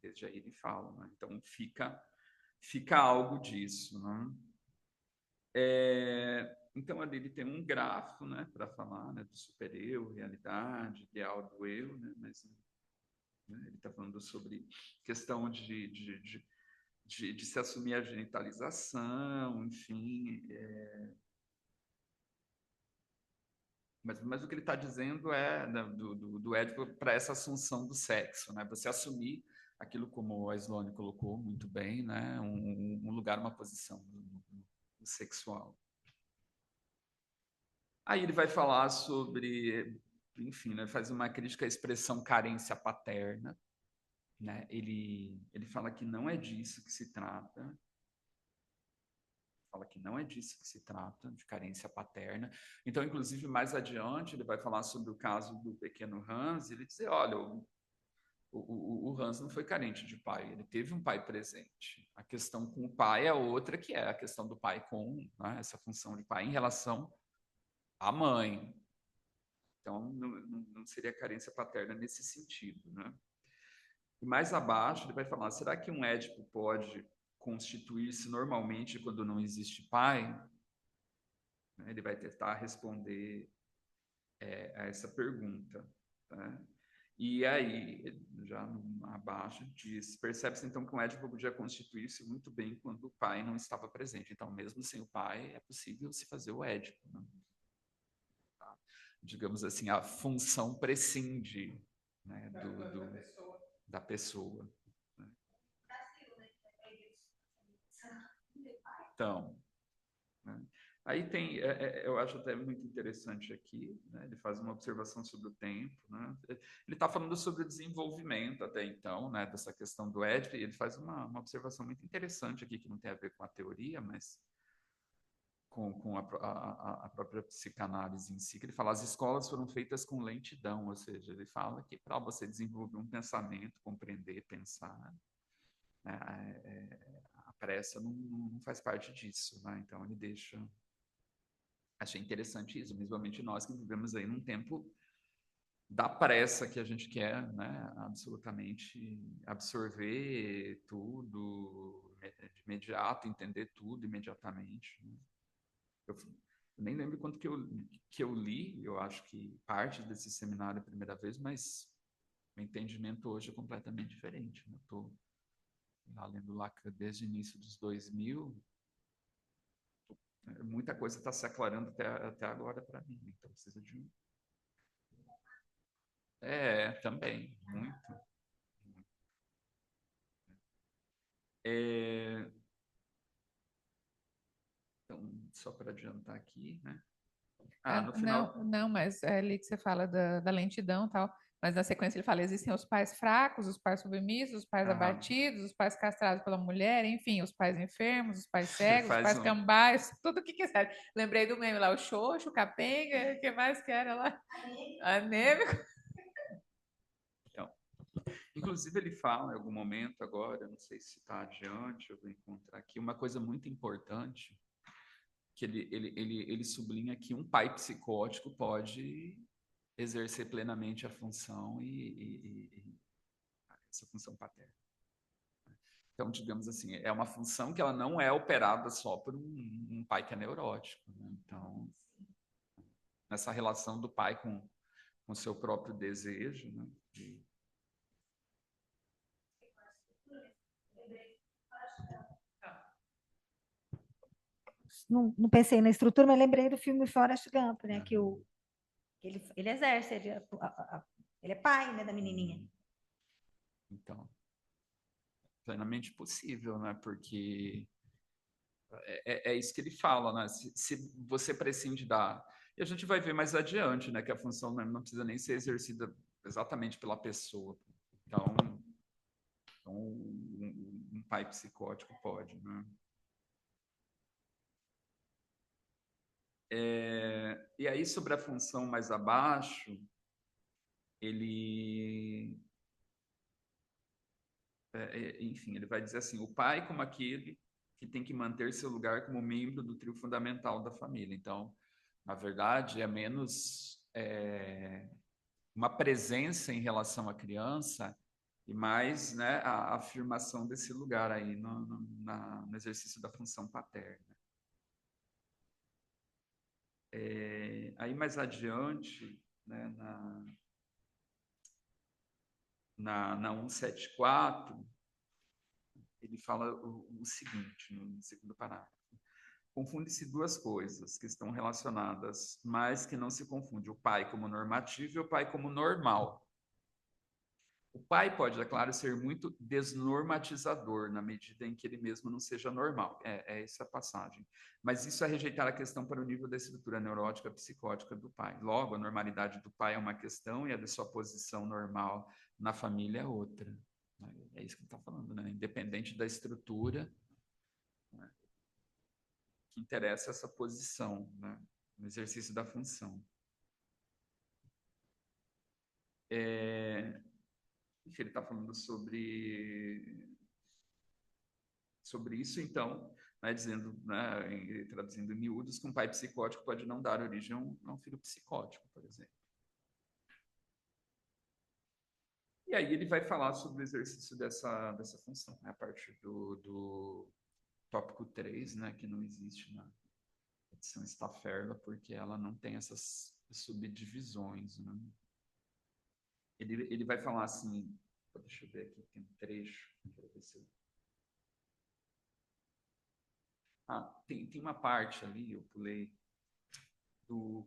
Desde aí ele fala, né? Então fica algo disso, né? Então, ali ele tem um grafo, né, para falar, né, do supereu, realidade, ideal do eu, né, mas né, ele está falando sobre questão de se assumir a genitalização, enfim. Mas o que ele está dizendo é, né, do Édipo para essa assunção do sexo, né, você assumir aquilo como a Sloane colocou muito bem, né, um lugar, uma posição no sexual. Aí ele vai falar sobre, enfim, né, faz uma crítica à expressão carência paterna, né? Ele fala que não é disso que se trata, de carência paterna. Então, inclusive, mais adiante, ele vai falar sobre o caso do pequeno Hans, e ele diz, olha, o Hans não foi carente de pai, ele teve um pai presente. A questão com o pai é outra, que é a questão do pai com, né, essa função de pai em relação à mãe. Então, não seria carência paterna nesse sentido, né? E mais abaixo, ele vai falar, será que um Édipo pode constituir-se normalmente quando não existe pai? Ele vai tentar responder a essa pergunta. Tá? E aí, já abaixo, diz, percebe-se então que um Édipo podia constituir-se muito bem quando o pai não estava presente. Então, mesmo sem o pai, é possível se fazer o Édipo, né? Digamos assim, a função prescinde, né, da pessoa. Né? Então, né? Aí tem, eu acho até muito interessante aqui, né? Ele faz uma observação sobre o tempo, né? Ele está falando sobre o desenvolvimento até então, né? Dessa questão do Édipo, e ele faz uma observação muito interessante aqui, que não tem a ver com a teoria, mas com a própria psicanálise em si, que ele fala as escolas foram feitas com lentidão, ou seja, ele fala que para você desenvolver um pensamento, compreender, pensar, né, a pressa não faz parte disso, né? Então ele deixa... Achei interessante isso, principalmente nós que vivemos aí num tempo da pressa que a gente quer, né, absolutamente absorver tudo de imediato, entender tudo imediatamente, né? Eu nem lembro quanto que eu li, eu acho que parte desse seminário a primeira vez, mas o entendimento hoje é completamente diferente, né? Eu estou lendo Lacan desde o início dos 2000, muita coisa está se aclarando até agora para mim, então precisa de um... também, muito. Então, só para adiantar aqui, né? No final... Não, mas é ali que você fala da lentidão e tal, mas na sequência ele fala, existem os pais fracos, os pais submissos, os pais abatidos, os pais castrados pela mulher, enfim, os pais enfermos, os pais cegos, os pais cambais, tudo o que é sério. Lembrei do meme lá, o xoxo, o capenga, o que mais que era lá? Anêmico. Então, inclusive ele fala em algum momento agora, não sei se está adiante, eu vou encontrar aqui, uma coisa muito importante, que ele sublinha que um pai psicótico pode exercer plenamente a função e essa função paterna. Então, digamos assim, é uma função que ela não é operada só por um pai que é neurótico, né? Então, nessa relação do pai com o seu próprio desejo, né? Não pensei na estrutura, mas lembrei do filme Forrest Gump, né? Que ele exerce, ele é pai, né, da menininha. Então, plenamente possível, né? Porque é isso que ele fala, né? Se você prescinde da... E a gente vai ver mais adiante, né? Que a função não precisa nem ser exercida exatamente pela pessoa. Então um pai psicótico pode, né? E aí, sobre a função mais abaixo, ele... enfim, ele vai dizer assim, o pai como aquele que tem que manter seu lugar como membro do trio fundamental da família. Então, na verdade, é menos uma presença em relação à criança e mais, né, a afirmação desse lugar aí no exercício da função paterna. Aí mais adiante, né, na 174, ele fala o seguinte, no segundo parágrafo. Confunde-se duas coisas que estão relacionadas, mas que não se confunde. O pai como normativo e o pai como normal. O pai pode, é claro, ser muito desnormatizador na medida em que ele mesmo não seja normal. É essa a passagem. Mas isso é rejeitar a questão para o nível da estrutura neurótica psicótica do pai. Logo, a normalidade do pai é uma questão e a de sua posição normal na família é outra. É isso que ele está falando, né? Independente da estrutura, né? Que interessa essa posição, né? No exercício da função. Ele está falando sobre isso, então, né, dizendo, né, traduzindo em miúdos, que um pai psicótico pode não dar origem a um filho psicótico, por exemplo. E aí ele vai falar sobre o exercício dessa função, né, a partir do tópico 3, né, que não existe na edição Stafferla, porque ela não tem essas subdivisões, né? Ele vai falar assim, deixa eu ver aqui, tem um trecho, quero ver se eu... tem uma parte ali, eu pulei,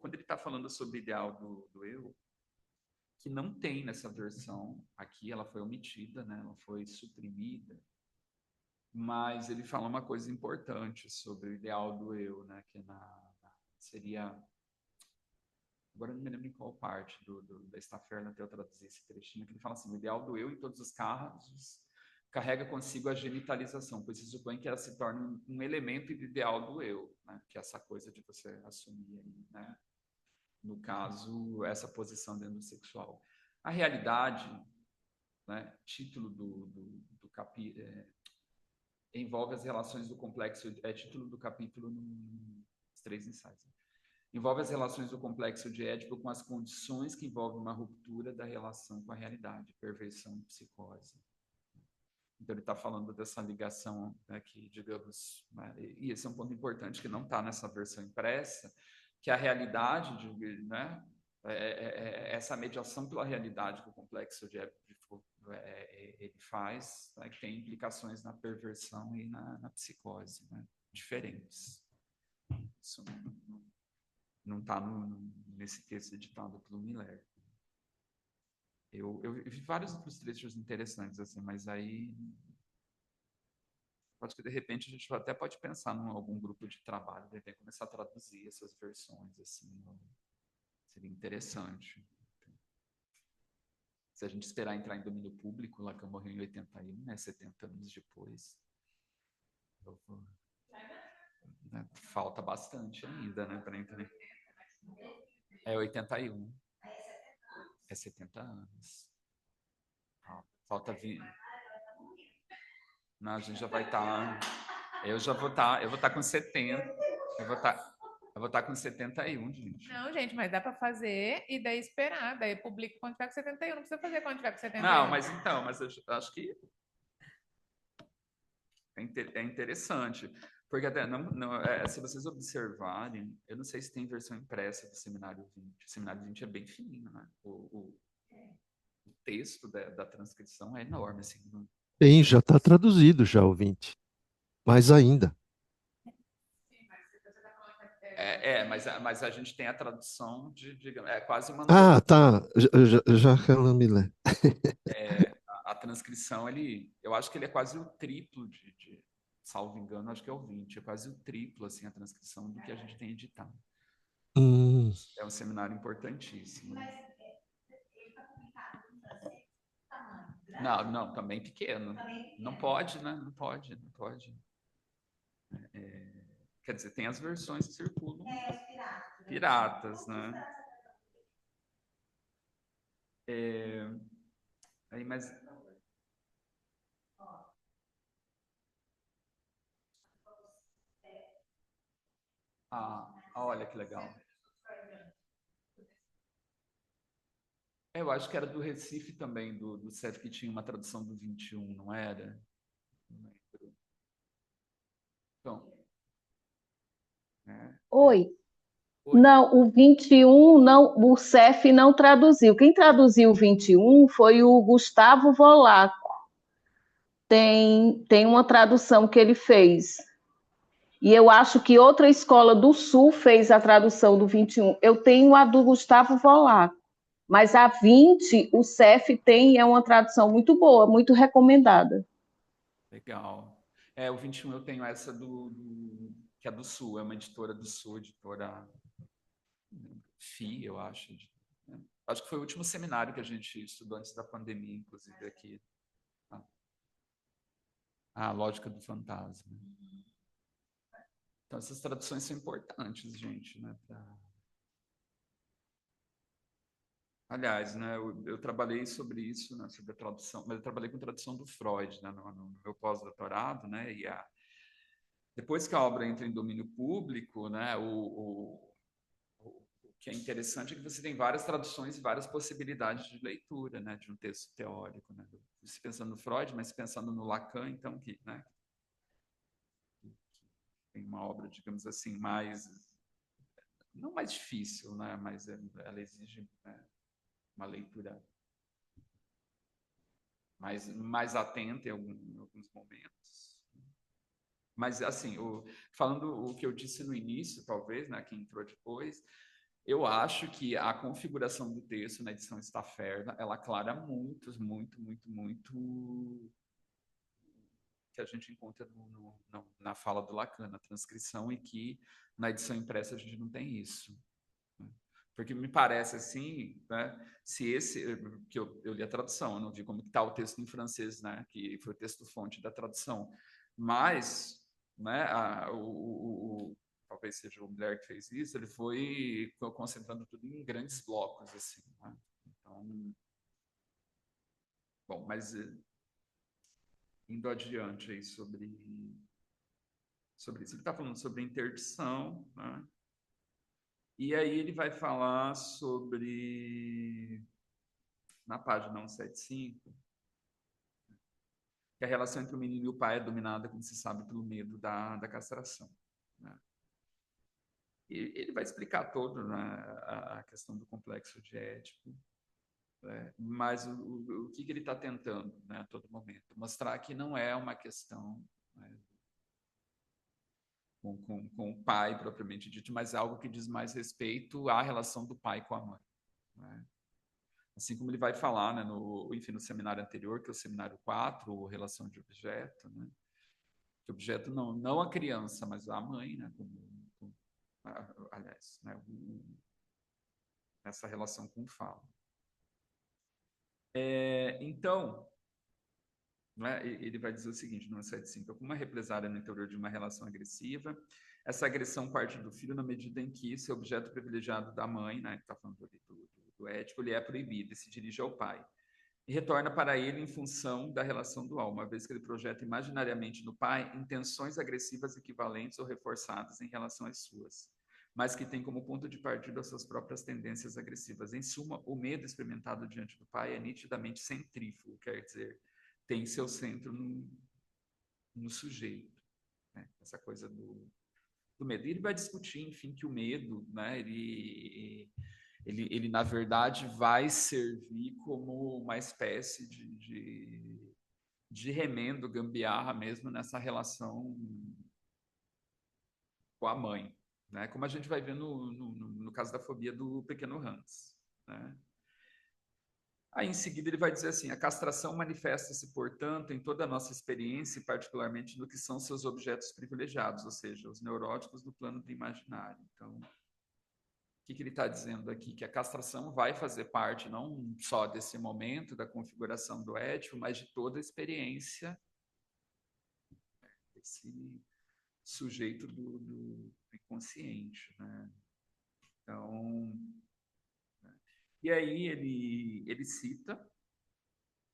quando ele está falando sobre o ideal do eu, que não tem nessa versão aqui, ela foi omitida, né? Ela foi suprimida, mas ele fala uma coisa importante sobre o ideal do eu, né? Que seria... Agora eu não me lembro em qual parte da Stafferla até eu traduzir esse trechinho, que ele fala assim, o ideal do eu em todos os casos carrega consigo a genitalização, pois se supõe que ela se torna um elemento ideal do eu, né? Que é essa coisa de você assumir, né? No caso, essa posição dentro do sexual. A realidade, né? Título do capítulo, envolve as relações do complexo, título do capítulo nos 3 ensaios. Envolve as relações do complexo de Édipo com as condições que envolvem uma ruptura da relação com a realidade, perversão e psicose. Então, ele está falando dessa ligação, né, que, digamos, né, e esse é um ponto importante que não está nessa versão impressa, que a realidade, né, essa mediação pela realidade que o complexo de Édipo ele faz, né, que tem implicações na perversão e na psicose, né, diferentes. Isso não está nesse texto editado pelo Miller. Eu vi vários outros trechos interessantes, assim, mas aí acho que de repente a gente até pode pensar em algum grupo de trabalho, de repente começar a traduzir essas versões, assim, seria interessante. Se a gente esperar entrar em domínio público, Lacan morreu em 81, né, 70 anos depois, né, falta bastante ainda, né, para entrar. É 81. É 70 anos. Falta 20. Não, a gente já vai estar. Eu vou estar com 70. Eu vou estar com 71, gente. Não, gente, mas dá para fazer e daí esperar. Daí publica quando tiver com 71. Não precisa fazer quando tiver com 71. Não, mas eu acho que é interessante. Porque até se vocês observarem, eu não sei se tem versão impressa do Seminário 20. O Seminário 20 é bem fininho, né? O texto da transcrição é enorme, assim. Tem, já está traduzido já, ouvinte. Mais ainda. Mas a gente tem a tradução digamos, é quase uma... Ah, tá. Já ela me lê. A transcrição, eu acho que ele é quase o triplo salvo engano, acho que é o 20, é quase o triplo, assim, a transcrição do que a gente tem editado. É um seminário importantíssimo. Não, também pequeno. Não pode, né? Não pode. Quer dizer, tem as versões que circulam. Piratas, né? Aí, mas... olha que legal. Eu acho que era do Recife também, do CEF, que tinha uma tradução do 21, não era? Não lembro. Então... Oi. Não, o 21, não, o CEF não traduziu. Quem traduziu o 21 foi o Gustavo Volaco. Tem uma tradução que ele fez. E eu acho que outra escola do Sul fez a tradução do 21. Eu tenho a do Gustavo Volaco. Mas a 20, o CEF tem, é uma tradução muito boa, muito recomendada. Legal. O 21 eu tenho essa que é do Sul, é uma editora do Sul, editora FI, eu acho. Né? Acho que foi o último seminário que a gente estudou antes da pandemia, inclusive, aqui. A lógica do fantasma. Então, essas traduções são importantes, gente, né? Aliás, né, eu trabalhei sobre isso, né, sobre a tradução, mas eu trabalhei com tradução do Freud, né, no meu pós-doutorado, né, e depois que a obra entra em domínio público, né, o que é interessante é que você tem várias traduções e várias possibilidades de leitura, né, de um texto teórico, né, se pensando no Freud, mas pensando no Lacan, então, né, tem uma obra, digamos assim, não mais difícil, né, mas ela exige, né, uma leitura mais atenta em alguns momentos. Mas, assim, falando o que eu disse no início, talvez, né, que entrou depois, eu acho que a configuração do texto na edição Stafferda, ela aclara muito que a gente encontra na fala do Lacan, na transcrição, e que na edição impressa a gente não tem isso. Porque me parece assim, né, se esse, que eu li a tradução, eu não vi como está o texto em francês, né, que foi o texto-fonte da tradução, mas, né, talvez seja o Miller que fez isso, ele foi concentrando tudo em grandes blocos, assim, né? Então, bom, mas indo adiante aí sobre isso, ele está falando sobre interdição, né? E aí ele vai falar sobre, na página 175, que a relação entre o menino e o pai é dominada, como se sabe, pelo medo da castração, né? E ele vai explicar todo, né, a questão do complexo de Édipo, né? Mas o que ele está tentando, né, a todo momento? Mostrar que não é uma questão, né, com o pai propriamente dito, mas algo que diz mais respeito à relação do pai com a mãe, né? Assim como ele vai falar, né, enfim, no seminário anterior, que é o seminário 4, relação de objeto, né? Que objeto não a criança, mas a mãe, né? Aliás, né, essa relação com o falo. Então, né, ele vai dizer o seguinte, no 75, como uma represária no interior de uma relação agressiva, essa agressão parte do filho na medida em que seu objeto privilegiado da mãe, né, que está falando ali do Édipo, ele é proibido e se dirige ao pai. E retorna para ele em função da relação dual, uma vez que ele projeta imaginariamente no pai intenções agressivas equivalentes ou reforçadas em relação às suas, mas que tem como ponto de partida as suas próprias tendências agressivas. Em suma, o medo experimentado diante do pai é nitidamente centrífugo, quer dizer, tem seu centro no sujeito, né? Essa coisa do medo. E ele vai discutir, enfim, que o medo, né, ele na verdade vai servir como uma espécie de remendo, gambiarra mesmo nessa relação com a mãe, né? Como a gente vai ver no caso da fobia do pequeno Hans, né? Aí, em seguida, ele vai dizer assim: a castração manifesta-se, portanto, em toda a nossa experiência, e particularmente no que são seus objetos privilegiados, ou seja, os neuróticos do plano do imaginário. Então, o que ele está dizendo aqui? Que a castração vai fazer parte não só desse momento da configuração do Édipo, mas de toda a experiência desse sujeito do inconsciente, né? Então, e aí ele cita,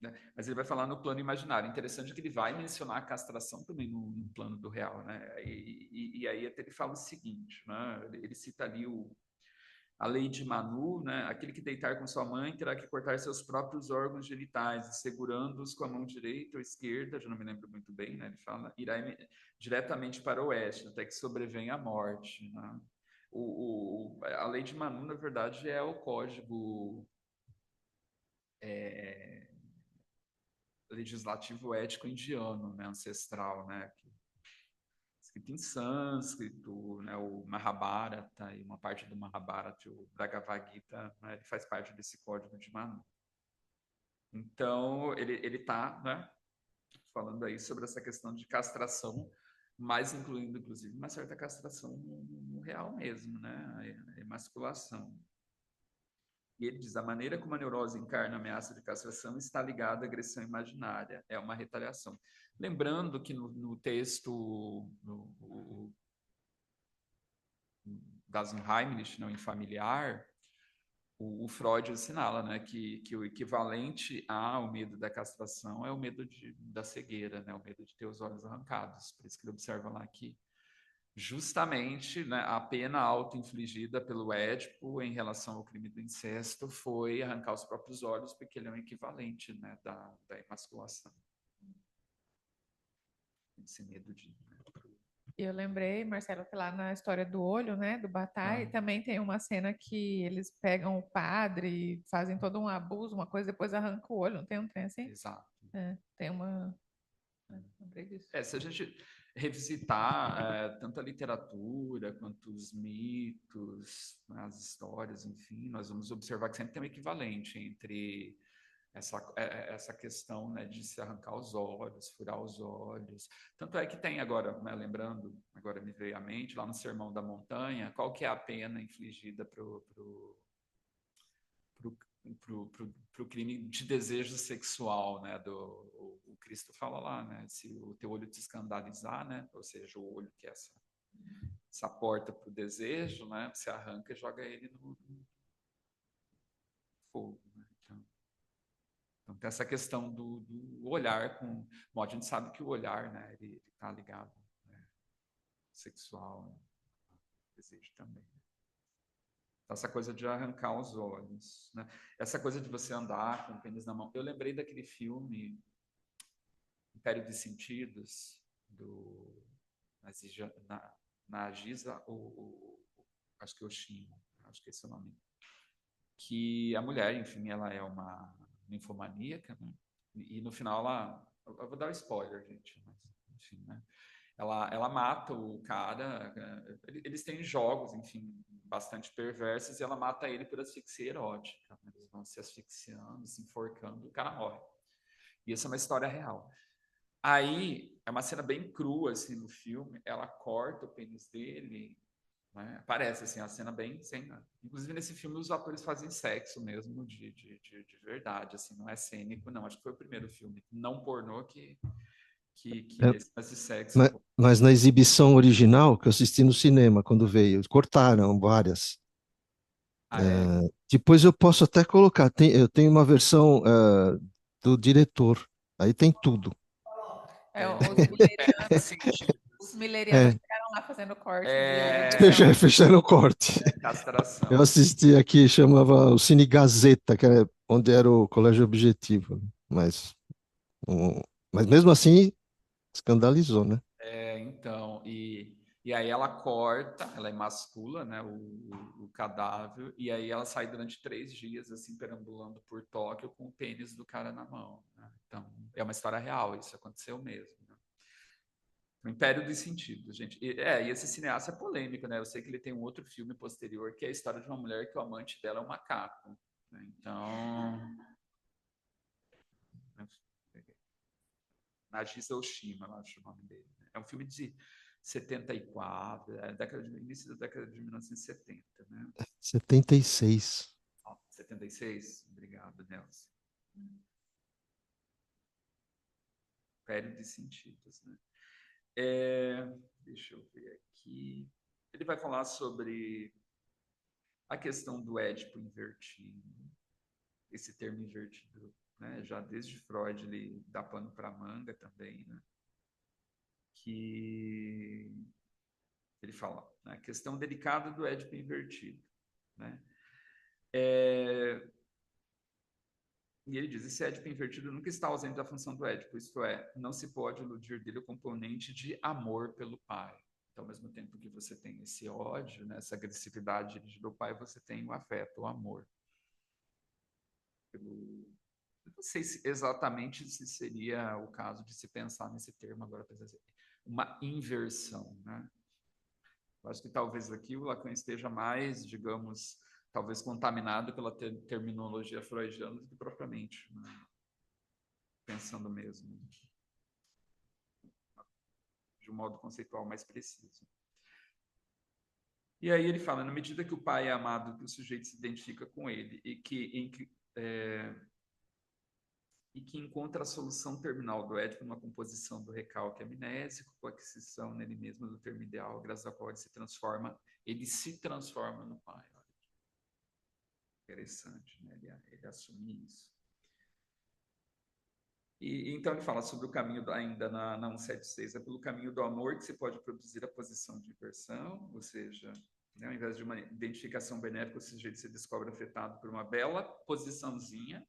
né? Mas ele vai falar no plano imaginário. Interessante que ele vai mencionar a castração também no plano do real, né? E aí até ele fala o seguinte, né? Ele cita ali a lei de Manu, né? Aquele que deitar com sua mãe terá que cortar seus próprios órgãos genitais, segurando-os com a mão direita ou esquerda, já não me lembro muito bem, né? Ele fala, irá diretamente para o oeste, até que sobrevenha a morte, né? A lei de Manu, na verdade, é o código legislativo ético indiano, né, ancestral, né, escrito em sânscrito, né, o Mahabharata e uma parte do Mahabharata, o Bhagavad Gita, né, ele faz parte desse código de Manu. Então, ele está, né, falando aí sobre essa questão de castração, mas incluindo, inclusive, uma certa castração no real mesmo, né, a emasculação. E ele diz: a maneira como a neurose encarna a ameaça de castração está ligada à agressão imaginária, é uma retaliação. Lembrando que no texto das Heimlich, não, em familiar, o Freud assinala, né, que o equivalente ao medo da castração é o medo da cegueira, né, o medo de ter os olhos arrancados. Por isso que ele observa lá que justamente, né, a pena auto-infligida pelo Édipo em relação ao crime do incesto foi arrancar os próprios olhos, porque ele é um equivalente, né, da emasculação. Esse medo de... Né, eu lembrei, Marcelo, que lá na história do olho, né, do Bataille, também tem uma cena que eles pegam o padre, fazem todo um abuso, uma coisa, depois arrancam o olho, não tem um trem assim? Exato. Tem uma... lembrei disso. Se a gente revisitar tanto a literatura quanto os mitos, as histórias, enfim, nós vamos observar que sempre tem um equivalente entre essa questão, né, de se arrancar os olhos, furar os olhos. Tanto é que tem agora, né, lembrando, agora me veio à mente, lá no Sermão da Montanha, qual que é a pena infligida pro crime de desejo sexual, né? O Cristo fala lá, né? Se o teu olho te escandalizar, né? Ou seja, o olho que é essa porta para o desejo, né? Você arranca e joga ele no fogo, né? Então tem essa questão do olhar com... Bom, a gente sabe que o olhar, né? Ele está ligado, né? Sexual, né? Desejo também. Então, essa coisa de arrancar os olhos, né? Essa coisa de você andar com o pênis na mão. Eu lembrei daquele filme Império dos Sentidos, do Nagisa, acho que é Oshima, acho que é esse o nome. Que a mulher, enfim, ela é uma ninfomaníaca, né? E no final ela... Eu vou dar um spoiler, gente, mas enfim, né? Ela mata o cara, eles têm jogos, enfim, bastante perversos, e ela mata ele por asfixia erótica. Né? Eles vão se asfixiando, se enforcando, o cara morre. E essa é uma história real. Aí, é uma cena bem crua, assim, no filme, ela corta o pênis dele, né? Parece, assim, a cena bem sem nada. Inclusive, nesse filme, os atores fazem sexo mesmo, de verdade, assim, não é cênico, não. Acho que foi o primeiro filme não pornô que esse sexo. Mas na exibição original, que eu assisti no cinema quando veio, cortaram várias. Depois eu posso até colocar, eu tenho uma versão do diretor, aí tem tudo. Os milerianos ficaram lá fazendo corte Fecharam o corte. Castração. Eu assisti aqui, chamava o Cine Gazeta, que era onde era o Colégio Objetivo. Mas mesmo assim, escandalizou, né? Então, e aí ela corta, ela emascula, né, o cadáver, e aí ela sai durante 3 dias, assim, perambulando por Tóquio com o pênis do cara na mão. Né? Então, é uma história real, isso aconteceu mesmo. Né? O Império dos Sentidos, gente. E esse cineasta é polêmico, né? Eu sei que ele tem um outro filme posterior, que é a história de uma mulher que o amante dela é um macaco. Né? Então... Nagisa Oshima, eu acho o nome dele. Né? É um filme de 74, início da década de 1970, né? 76. 76? Obrigado, Nelson. Império de Sentidos, né? Deixa eu ver aqui. Ele vai falar sobre a questão do Édipo invertido. Esse termo invertido, né? Já desde Freud ele dá pano para manga também, né? Que ele fala, né? Questão delicada do Édipo invertido, né? E ele diz, esse Édipo invertido nunca está ausente da função do Édipo, isto é, não se pode iludir dele o componente de amor pelo pai. Então, ao mesmo tempo que você tem esse ódio, né, essa agressividade dirigida ao pai, você tem o afeto, o amor. Não sei exatamente se seria o caso de se pensar nesse termo agora, uma inversão, né? Eu acho que talvez aqui o Lacan esteja mais, digamos, talvez contaminado pela terminologia freudiana do que propriamente, né? Pensando mesmo de um modo conceitual mais preciso. E aí ele fala, na medida que o pai é amado, que o sujeito se identifica com ele e que encontra a solução terminal do Édipo numa composição do recalque amnésico, com a aquisição nele mesmo do termo ideal, graças ao qual ele se transforma no pai. Olha. Interessante, né? Ele assume isso. E então ele fala sobre o caminho, ainda na 176, é pelo caminho do amor que se pode produzir a posição de inversão, ou seja, né, ao invés de uma identificação benéfica, o sujeito se descobre afetado por uma bela posiçãozinha,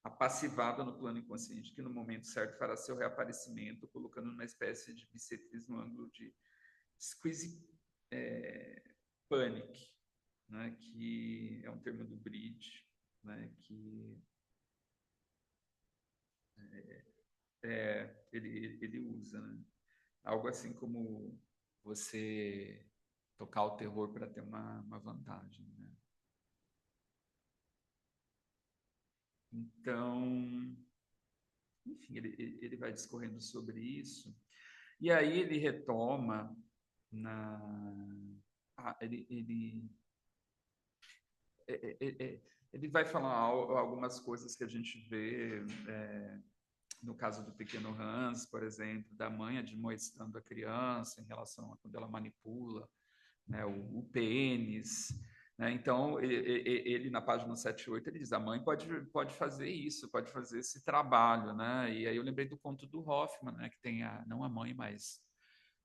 apassivada no plano inconsciente, que no momento certo fará seu reaparecimento, colocando numa espécie de bissetriz no ângulo de squeeze panic, né, que é um termo do Bridge, né, que ele usa, né? Algo assim como você tocar o terror para ter uma vantagem, né? Então, enfim, ele vai discorrendo sobre isso. E aí ele retoma ele vai falar algumas coisas que a gente vê no caso do pequeno Hans, por exemplo, da mãe admoestando a criança em relação a quando ela manipula, né, o pênis, né? Então, ele na página 78, ele diz, a mãe pode fazer isso, pode fazer esse trabalho, né? E aí eu lembrei do conto do Hoffman, né, que tem não a mãe, mas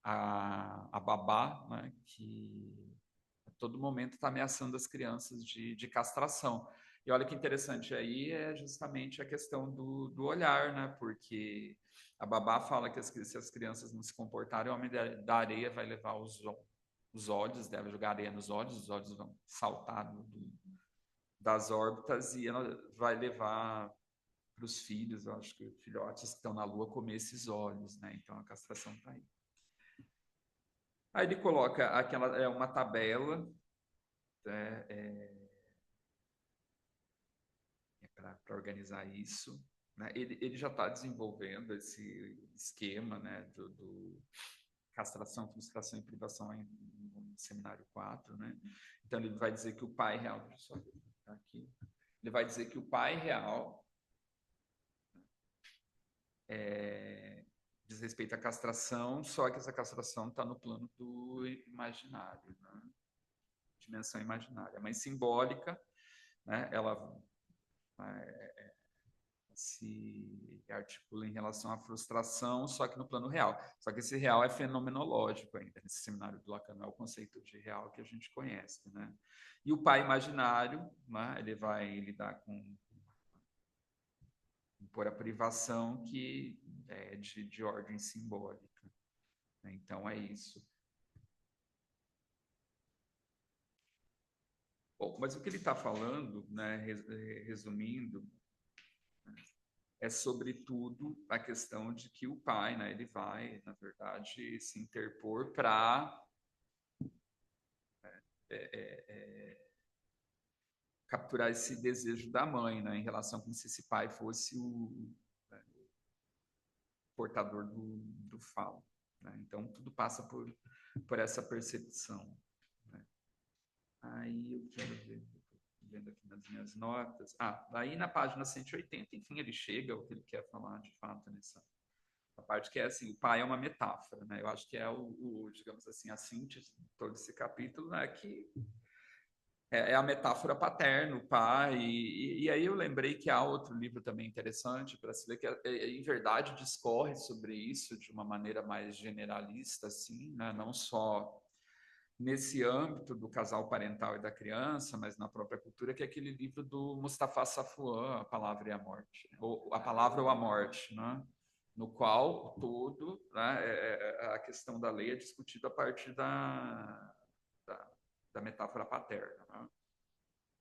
a babá, né, que a todo momento está ameaçando as crianças de castração. E olha que interessante aí é justamente a questão do olhar, né? Porque a babá fala que se as crianças não se comportarem, o homem da areia vai levar os olhos dela, jogar areia nos olhos, os olhos vão saltar das órbitas e ela vai levar para os filhos, eu acho que filhotes que estão na lua, comer esses olhos, né? Então a castração está aí. Aí ele coloca uma tabela, né, para organizar isso, né? Ele já está desenvolvendo esse esquema, né, do castração, frustração e privação no seminário 4, né? Então ele vai dizer que o pai real, deixa eu só aqui, ele vai dizer que o pai real diz respeito à castração, só que essa castração está no plano do imaginário, né? Dimensão imaginária, mas simbólica, né? Ela se articula em relação à frustração, só que no plano real. Só que esse real é fenomenológico ainda. Nesse seminário do Lacan não é o conceito de real que a gente conhece, né? E o pai imaginário, né, ele vai lidar com por a privação que é de ordem simbólica. Então é isso. Bom, mas o que ele está falando, né, resumindo, é sobretudo a questão de que o pai, né, ele vai, na verdade, se interpor para capturar esse desejo da mãe, né, em relação como se esse pai fosse né, o portador do falo, né? Então tudo passa por essa percepção, né? Aí eu quero ver, vendo aqui nas minhas notas. Daí na página 180, enfim, ele chega ao que ele quer falar de fato nessa a parte que é assim, o pai é uma metáfora, né? Eu acho que é digamos assim, a síntese de todo esse capítulo, né? Que é a metáfora paterna, o pai. E aí eu lembrei que há outro livro também interessante para se ler, que em verdade discorre sobre isso de uma maneira mais generalista, assim, né? Não só nesse âmbito do casal parental e da criança, mas na própria cultura, que é aquele livro do Mustafa Safwan, A Palavra e a Morte, ou A Palavra ou a Morte, né? No qual todo, né, a questão da lei é discutida a partir da metáfora paterna, né?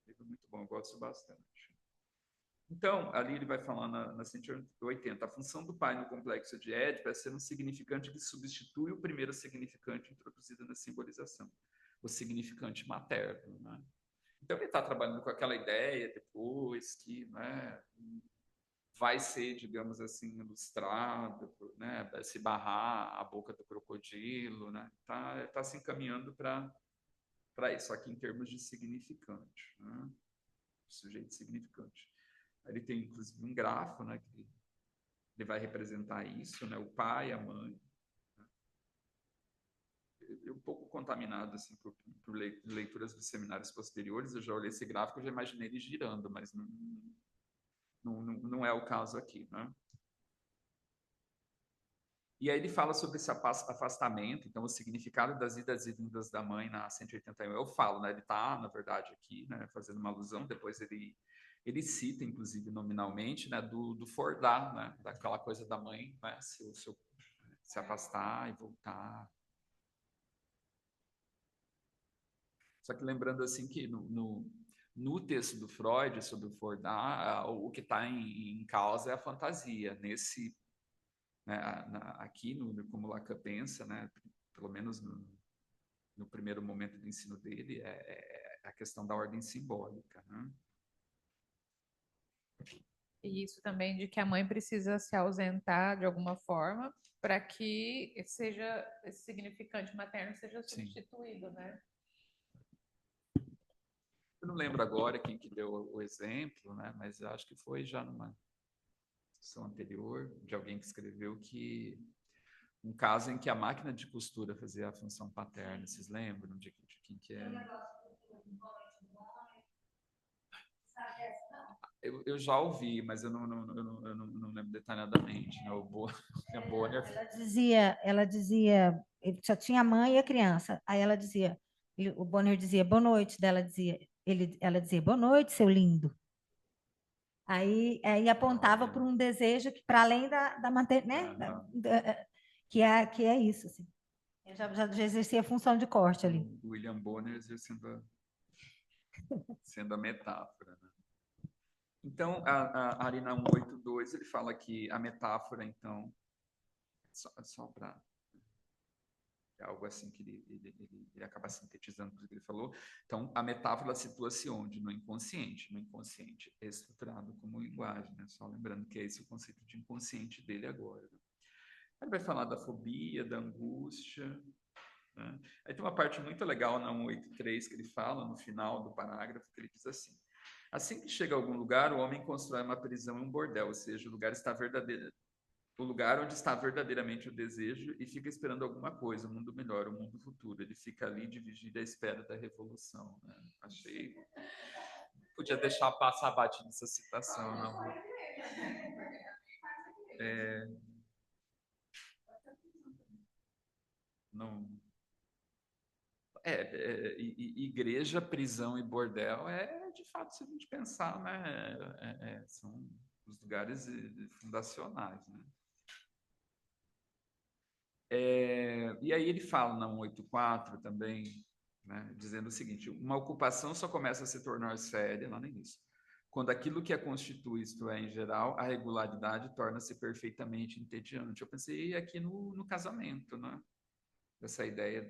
Livro muito bom, eu gosto bastante. Então, ali ele vai falar na 180, a função do pai no complexo de Édipo é ser um significante que substitui o primeiro significante introduzido na simbolização, o significante materno, né? Então, ele está trabalhando com aquela ideia depois que, né, vai ser, digamos assim, ilustrado, né, vai se barrar a boca do crocodilo, né? Tá se encaminhando para isso, aqui em termos de significante, né? Sujeito significante. Ele tem, inclusive, um grafo, né, que ele vai representar isso, né, o pai, a mãe. Eu um pouco contaminado assim, por leituras dos seminários posteriores, eu já olhei esse gráfico e já imaginei ele girando, mas não é o caso aqui, né? E aí ele fala sobre esse afastamento, então o significado das idas e vindas da mãe na 181. Eu falo, né? Ele está, na verdade, aqui, né, fazendo uma alusão, depois ele cita, inclusive, nominalmente, né, do fordar, né, daquela coisa da mãe, né, se afastar e voltar. Só que lembrando assim que no texto do Freud sobre o fordar, o que está em causa é a fantasia. Né, aqui, como Lacan pensa, né, pelo menos no primeiro momento do ensino dele, é a questão da ordem simbólica, né? E isso também de que a mãe precisa se ausentar de alguma forma para que esse significante materno seja substituído, né? lembro agora quem que deu o exemplo, né? Mas eu acho que foi já numa discussão anterior de alguém que escreveu que um caso em que a máquina de costura fazia a função paterna. Vocês lembram de quem que é? Eu já ouvi, mas eu não lembro detalhadamente, né? A Bonner. Ela dizia, ele só tinha a mãe e a criança. Aí ela dizia, o Bonner dizia boa noite, ela dizia boa noite, seu lindo. Aí apontava para um desejo que para além da maternidade, né? Que é isso, assim. Eu já exercia a função de corte ali. O William Bonner exercendo a metáfora, né? Então, ali na 182, ele fala que a metáfora, então, só para é algo assim que ele acaba sintetizando tudo que ele falou. Então, a metáfora situa-se onde? No inconsciente. No inconsciente é estruturado como linguagem, né? Só lembrando que é esse o conceito de inconsciente dele agora, né? Ele vai falar da fobia, da angústia, né? Aí tem uma parte muito legal na 183 que ele fala, no final do parágrafo, que ele diz assim que chega a algum lugar, o homem constrói uma prisão e um bordel, ou seja, o lugar onde está verdadeiramente o desejo e fica esperando alguma coisa, um mundo melhor, um mundo futuro. Ele fica ali de vigília à espera da revolução, né? Achei... Podia deixar passar batido essa citação, não? Não... igreja, prisão e bordel de fato, se a gente pensar, né? São os lugares fundacionais, né? E aí ele fala na 184 também, né, dizendo o seguinte: uma ocupação só começa a se tornar séria lá no início, quando aquilo que a constitui, isto é, em geral, a regularidade torna-se perfeitamente entediante. Eu pensei aqui no casamento, né? Dessa ideia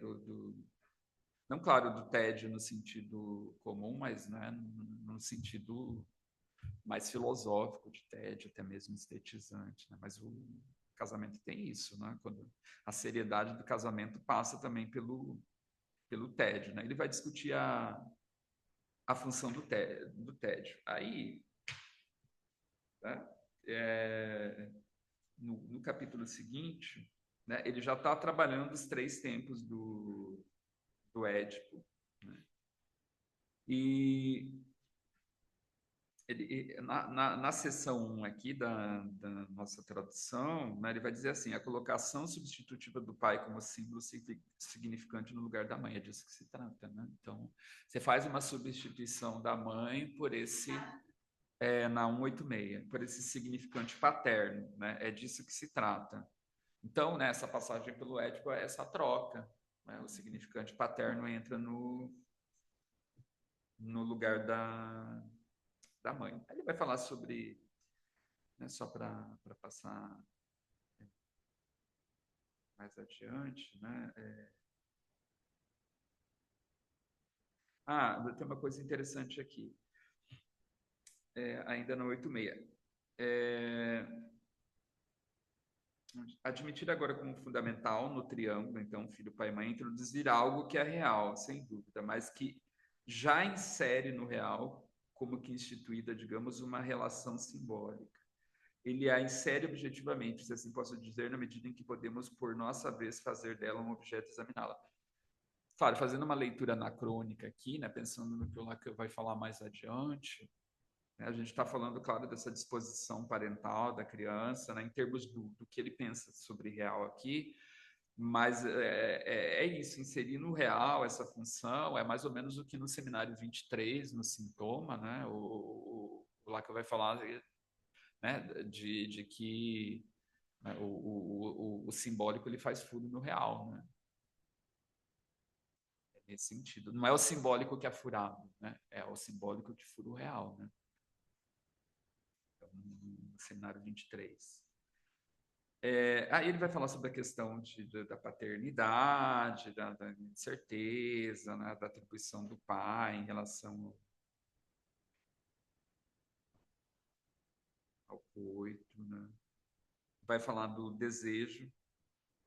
não, claro, do tédio no sentido comum, mas, né, no sentido mais filosófico de tédio, até mesmo estetizante, né? Mas o casamento tem isso, né? Quando a seriedade do casamento passa também pelo tédio, né? Ele vai discutir a função do tédio. Aí, né, no capítulo seguinte, né, ele já está trabalhando os 3 tempos do Édipo, né? E na seção 1 aqui da nossa tradução, né, ele vai dizer assim: a colocação substitutiva do pai como símbolo significante no lugar da mãe. É disso que se trata, né? Então, você faz uma substituição da mãe por esse, na 186, por esse significante paterno, né? É disso que se trata. Então, nessa passagem pelo Édipo, é essa troca, né? O significante paterno entra no lugar da mãe. Aí ele vai falar sobre, né, só para passar mais adiante, né? Tem uma coisa interessante aqui, ainda no 86. Admitir agora como fundamental no triângulo, então, filho, pai e mãe, introduzir algo que é real, sem dúvida, mas que já insere no real, como que instituída, digamos, uma relação simbólica. Ele a insere objetivamente, se assim posso dizer, na medida em que podemos, por nossa vez, fazer dela um objeto e examiná-la. Claro, fazendo uma leitura anacrônica aqui, né, pensando no que o Lacan vai falar mais adiante, né, a gente está falando, claro, dessa disposição parental da criança, né, em termos do que ele pensa sobre real aqui, mas é isso, inserir no real essa função, é mais ou menos o que no seminário 23, no sintoma, né, o Lacan vai falar, né, de que, né, o simbólico ele faz furo no real, né? Nesse sentido. Não é o simbólico que é furado, né? É o simbólico que fura o real, né? Então, no seminário 23. Aí ele vai falar sobre a questão da paternidade, da incerteza, né, da atribuição do pai em relação ao coito, né? Vai falar do desejo,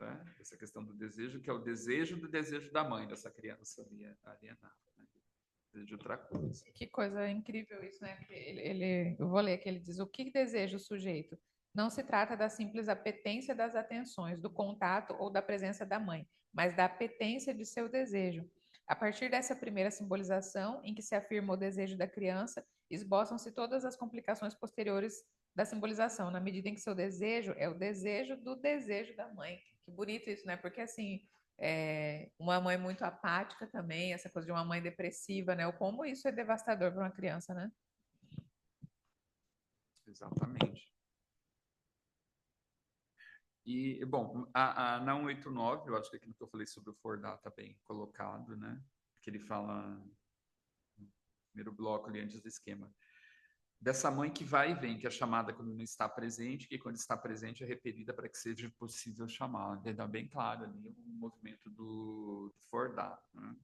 né? Essa questão do desejo, que é o desejo do desejo da mãe dessa criança alienada, né? deseja outra coisa. Que coisa incrível isso, né? Eu vou ler que ele diz: o que deseja o sujeito? Não se trata da simples apetência das atenções, do contato ou da presença da mãe, mas da apetência de seu desejo. A partir dessa primeira simbolização, em que se afirma o desejo da criança, esboçam-se todas as complicações posteriores da simbolização, na medida em que seu desejo é o desejo do desejo da mãe. Que bonito isso, né? Porque assim, uma mãe muito apática também, essa coisa de uma mãe depressiva, né? O como isso é devastador para uma criança, né? Exatamente. E, bom, na 189, eu acho que aquilo que eu falei sobre o Fordá está bem colocado, né? Que ele fala no primeiro bloco ali, antes do esquema. Dessa mãe que vai e vem, que é chamada quando não está presente, que quando está presente é repelida para que seja possível chamar. Está bem claro ali o movimento do Fordá, né?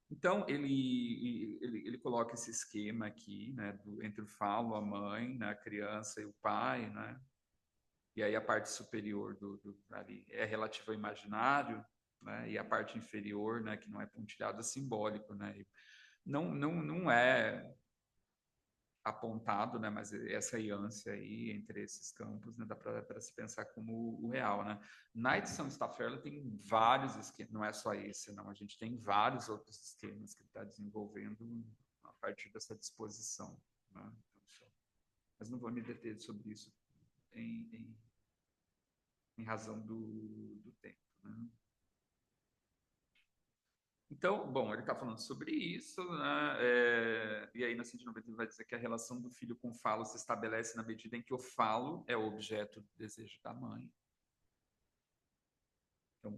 Então, ele coloca esse esquema aqui, né, entre o falo, a mãe, né, a criança e o pai, né? E aí a parte superior ali é relativa ao imaginário, né? E a parte inferior, né, que não é pontilhado, é simbólico, né? E não é apontado, né, mas essa ânsia aí entre esses campos, né, dá para se pensar como o real, né? Na edição Stafferle tem vários esquemas, não é só esse, não, a gente tem vários outros esquemas que ele está desenvolvendo a partir dessa disposição, né? Então, mas não vou me deter sobre isso em razão do tempo, né? Então, bom, ele está falando sobre isso, né? E aí na 190 ele vai dizer que a relação do filho com o falo se estabelece na medida em que o falo é o objeto do desejo da mãe. Então,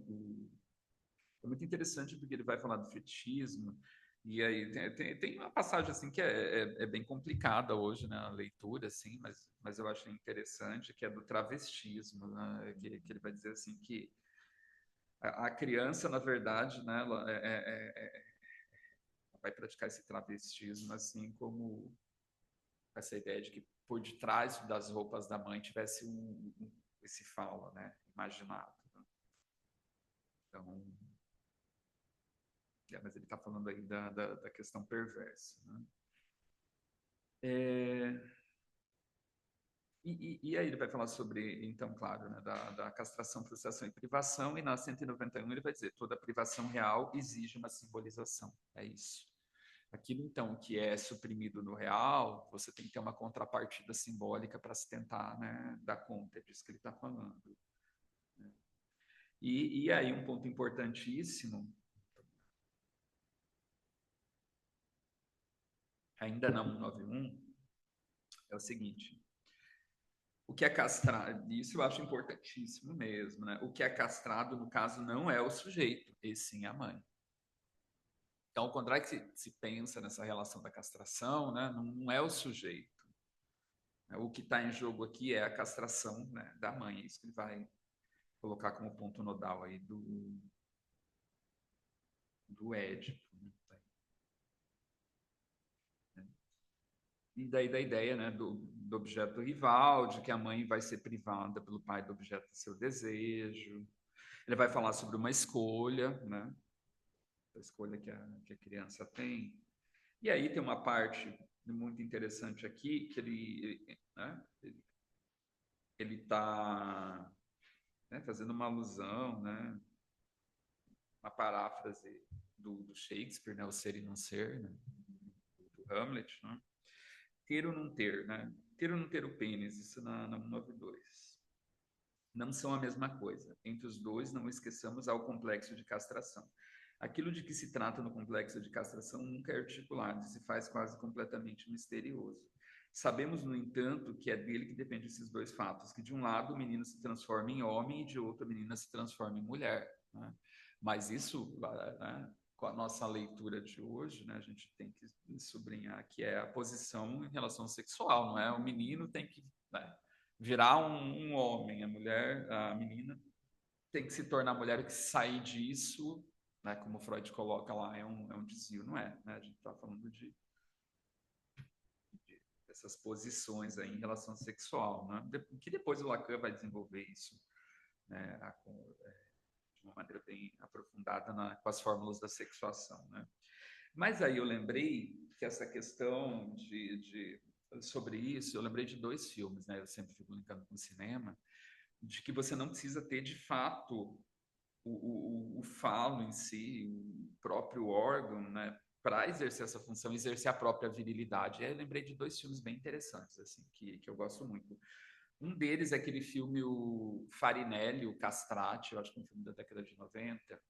é muito interessante porque ele vai falar do fetichismo, e aí tem uma passagem assim que é bem complicada hoje, né, a leitura, assim, mas eu acho interessante, que é do travestismo, né, que ele vai dizer assim que a criança, na verdade, né, ela vai praticar esse travestismo, assim como essa ideia de que por detrás das roupas da mãe tivesse esse falo, né, imaginado. Né? Então, mas ele está falando aí da questão perversa. Né? E aí ele vai falar sobre, então, claro, né, da castração, frustração e privação, e na 191 ele vai dizer, toda privação real exige uma simbolização, é isso. Aquilo, então, que é suprimido no real, você tem que ter uma contrapartida simbólica para se tentar, né, dar conta disso que ele está falando. Né? E aí um ponto importantíssimo, ainda na 191, é o seguinte: o que é castrado, isso eu acho importantíssimo mesmo, né? O que é castrado, no caso, não é o sujeito, e sim a mãe. Então, ao contrário que se pensa nessa relação da castração, né, não é o sujeito. O que está em jogo aqui é a castração, né, da mãe. É isso que ele vai colocar como ponto nodal aí do Édipo. Né? E daí da ideia, né, do objeto rival, de que a mãe vai ser privada pelo pai do objeto do seu desejo. Ele vai falar sobre uma escolha, né, a escolha que a criança tem. E aí tem uma parte muito interessante aqui, que ele está, né, fazendo uma alusão, né, uma paráfrase do Shakespeare, né, o ser e não ser, né, do Hamlet, né? Ter ou não ter, né? Ter ou não ter o pênis, isso na 192. Não são a mesma coisa. Entre os dois, não esqueçamos ao complexo de castração. Aquilo de que se trata no complexo de castração nunca é articulado, se faz quase completamente misterioso. Sabemos, no entanto, que é dele que dependem esses dois fatos, que de um lado o menino se transforma em homem e de outro a menina se transforma em mulher. Né? Mas isso, né, com a nossa leitura de hoje, né, a gente tem que sublinhar que é a posição em relação sexual, não é? O menino tem que, né, virar um homem, a menina tem que se tornar mulher, e que sair disso, né, como Freud coloca lá, é um desvio, não é? Né? A gente está falando dessas posições aí em relação sexual, né? Que depois o Lacan vai desenvolver isso, né, de uma maneira bem aprofundada com as fórmulas da sexuação, né? Mas aí eu lembrei que essa questão sobre isso, eu lembrei de 2 filmes, né? Eu sempre fico brincando com o cinema, de que você não precisa ter, de fato, o falo em si, o próprio órgão, né? Para exercer essa função, exercer a própria virilidade. E aí eu lembrei de 2 filmes bem interessantes, assim, que eu gosto muito. Um deles é aquele filme, o Farinelli, o Castrati, eu acho que é um filme da década de 90,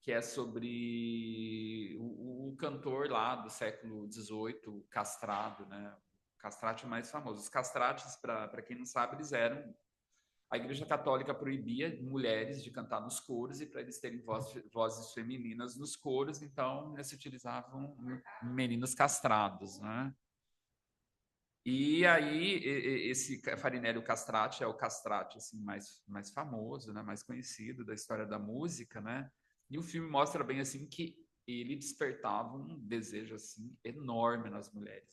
que é sobre o cantor lá do século XVIII, castrado, né? O castrate mais famoso. Os castrates, para quem não sabe, eles eram... A Igreja Católica proibia mulheres de cantar nos coros e para eles terem vozes femininas nos coros, então eles utilizavam meninos castrados, né? E aí esse Farinelli Castrati é o castrate assim mais famoso, né, mais conhecido da história da música, né? E o filme mostra bem assim que ele despertava um desejo assim enorme nas mulheres,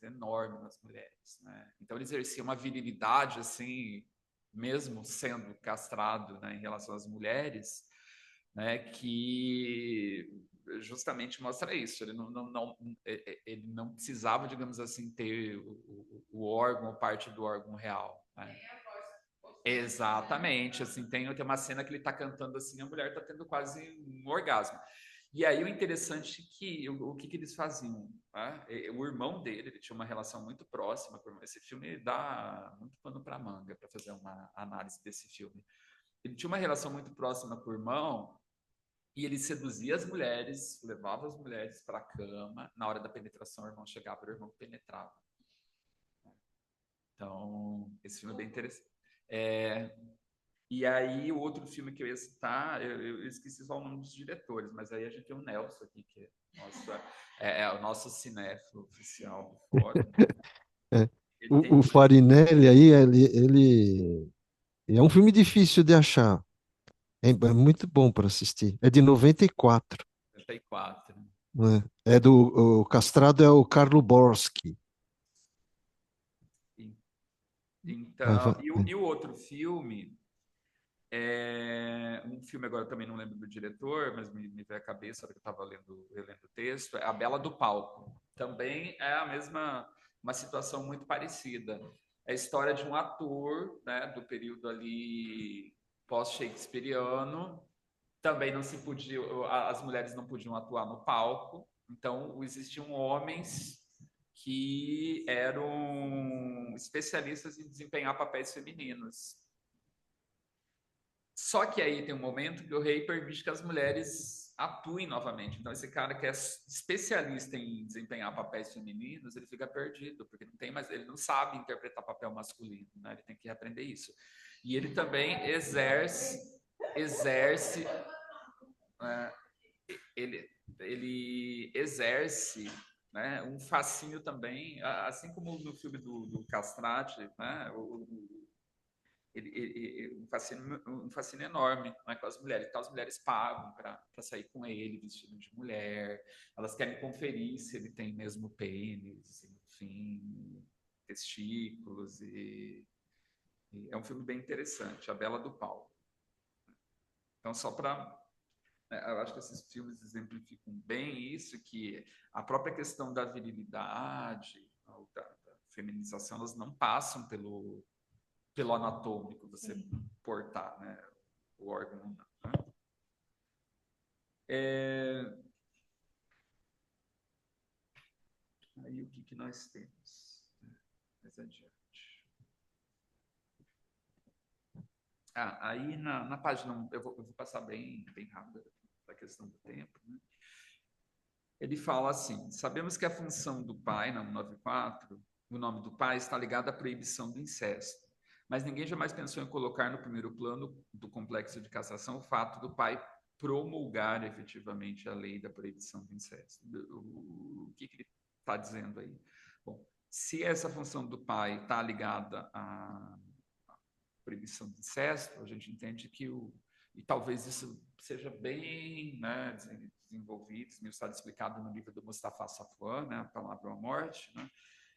né? Então ele exercia uma virilidade assim, mesmo sendo castrado, né, em relação às mulheres, né, que justamente mostra isso. Ele não precisava, digamos assim, ter o órgão ou parte do órgão real, né? Exatamente, assim, tem uma cena que ele está cantando assim, a mulher está tendo quase um orgasmo. E aí o interessante é que o que eles faziam, né? O irmão dele, ele tinha uma relação muito próxima com o irmão. Esse filme dá muito pano para manga para fazer uma análise desse filme. Ele tinha uma relação muito próxima com o irmão, e ele seduzia as mulheres, levava as mulheres para a cama. Na hora da penetração, o irmão chegava e o irmão penetrava. Então, esse filme é bem interessante. E aí, o outro filme que eu ia citar, eu esqueci só o nome dos diretores, mas aí a gente tem o Nelson aqui, que é o nosso cinéfilo oficial do fórum. É. Ele O Farinelli aí, é um filme difícil de achar. É muito bom para assistir. É de 94, 34. né? O castrado é o Carlo Borski. Então, e o outro filme é um filme, agora eu também não lembro do diretor, mas me veio à cabeça, porque eu estava relendo o texto, é A Bela do Palco. Também é uma situação muito parecida. É a história de um ator, né, do período ali pós-shakespeariano. Também não se podia, as mulheres não podiam atuar no palco, então existiam homens que eram especialistas em desempenhar papéis femininos. Só que aí tem um momento que o rei permite que as mulheres atuem novamente. Então, esse cara que é especialista em desempenhar papéis femininos, ele fica perdido, porque não tem mais, ele não sabe interpretar papel masculino, né? Ele tem que aprender isso. E ele também exerce ele exerce, né, um fascínio também, assim como no filme do Castrati, né, um fascínio enorme, né, com as mulheres. Então, as mulheres pagam para sair com ele vestido de mulher, elas querem conferir se ele tem mesmo pênis, enfim, testículos, e é um filme bem interessante, A Bela do Palco. Então, só para... Eu acho que esses filmes exemplificam bem isso, que a própria questão da virilidade, da feminização, elas não passam pelo anatômico, você portar, né, o órgão. Né? Aí o que nós temos? Mais adiante. Aí na página, eu vou passar bem rápido a questão do tempo, né? Ele fala assim: sabemos que a função do pai, na 194, o nome do pai está ligado à proibição do incesto, mas ninguém jamais pensou em colocar no primeiro plano do complexo de cassação o fato do pai promulgar efetivamente a lei da proibição do incesto. O que ele está dizendo aí? Bom, se essa função do pai está ligada à proibição do incesto, a gente entende que e talvez isso seja bem, né, desenvolvido, esmiuçado, explicado no livro do Mustafa Safwan, né, A Palavra à Morte, né?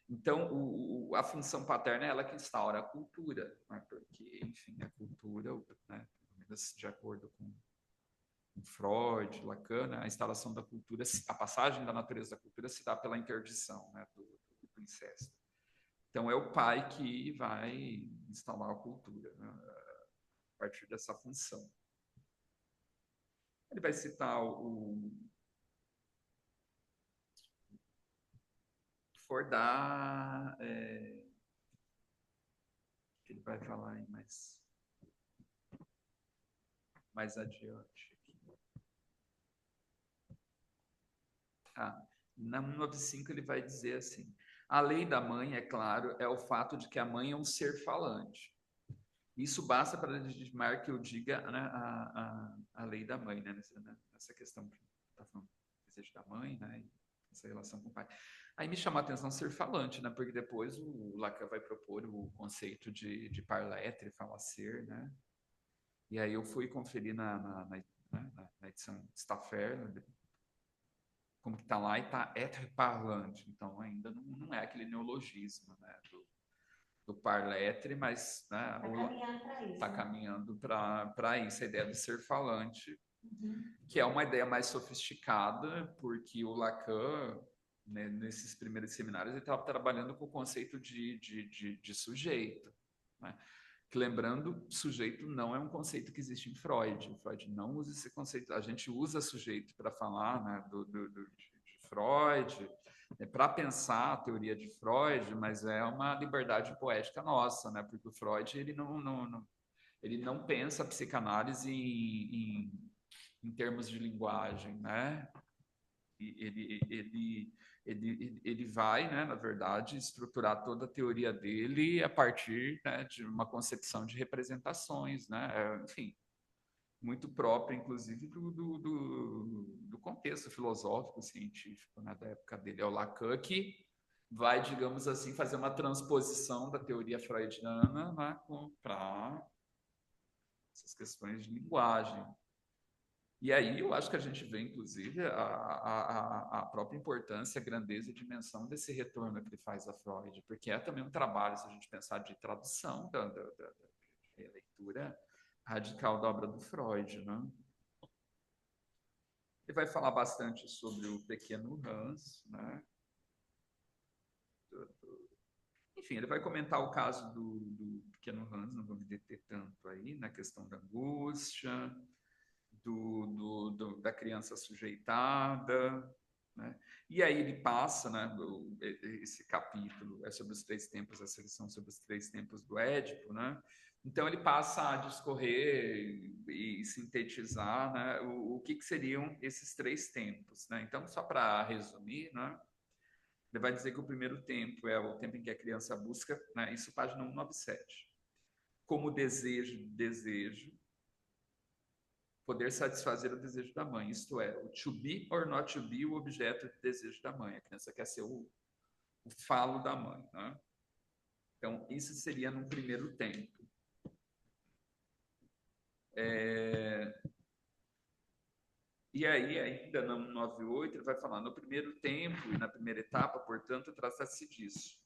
Então, a função paterna é ela que instaura a cultura, né, porque, enfim, a cultura, né, pelo menos de acordo com Freud, Lacan, né, a instalação da cultura, a passagem da natureza da cultura se dá pela interdição, né, do incesto. Então, é o pai que vai instalar a cultura, né, a partir dessa função. Ele vai citar o Fordá, que ele vai falar aí mais adiante. Tá. Na 195 ele vai dizer assim: a lei da mãe, é claro, é o fato de que a mãe é um ser falante. Isso basta para legitimar que eu diga, né, a lei da mãe, né, nessa questão que está falando do desejo da mãe, né, essa relação com o pai. Aí me chamou a atenção ser falante, né, porque depois o Lacan vai propor o conceito de parletre, falacer, né, e aí eu fui conferir na edição Stafford, como que está lá, e está heteroparlante, então ainda não é aquele neologismo, né, do parletre, mas né, está caminhando para isso, a ideia do ser falante, que é uma ideia mais sofisticada, porque o Lacan, né, nesses primeiros seminários, ele estava trabalhando com o conceito de sujeito, né? Que, lembrando, sujeito não é um conceito que existe em Freud. Freud não usa esse conceito. A gente usa sujeito para falar, né, de Freud, para pensar a teoria de Freud, mas é uma liberdade poética nossa, né? Porque o Freud ele não pensa a psicanálise em termos de linguagem, né? Ele vai, né, na verdade, estruturar toda a teoria dele a partir, né, de uma concepção de representações, né? Enfim, muito própria, inclusive, do contexto filosófico, científico, né, da época dele. É o Lacan que vai, digamos assim, fazer uma transposição da teoria freudiana, né, para essas questões de linguagem. E aí eu acho que a gente vê, inclusive, a própria importância, a grandeza e a dimensão desse retorno que ele faz a Freud, porque é também um trabalho, se a gente pensar, de tradução da leitura radical da obra do Freud, né? Ele vai falar bastante sobre o pequeno Hans, né? Enfim, ele vai comentar o caso do pequeno Hans, não vou me deter tanto aí, na questão da angústia, da criança sujeitada, né? E aí ele passa, né, esse capítulo é sobre os três tempos, a seleção sobre os três tempos do Édipo, né? Então ele passa a discorrer e sintetizar, né, o que seriam esses três tempos, né? Então, só para resumir, né, ele vai dizer que o primeiro tempo é o tempo em que a criança busca, né, isso página 197, como desejo, poder satisfazer o desejo da mãe, isto é, o to be or not to be, o objeto de desejo da mãe. A criança quer ser o falo da mãe, né? Então, isso seria no primeiro tempo. E aí, ainda no 98, ele vai falar, no primeiro tempo e na primeira etapa, portanto, trata-se disso.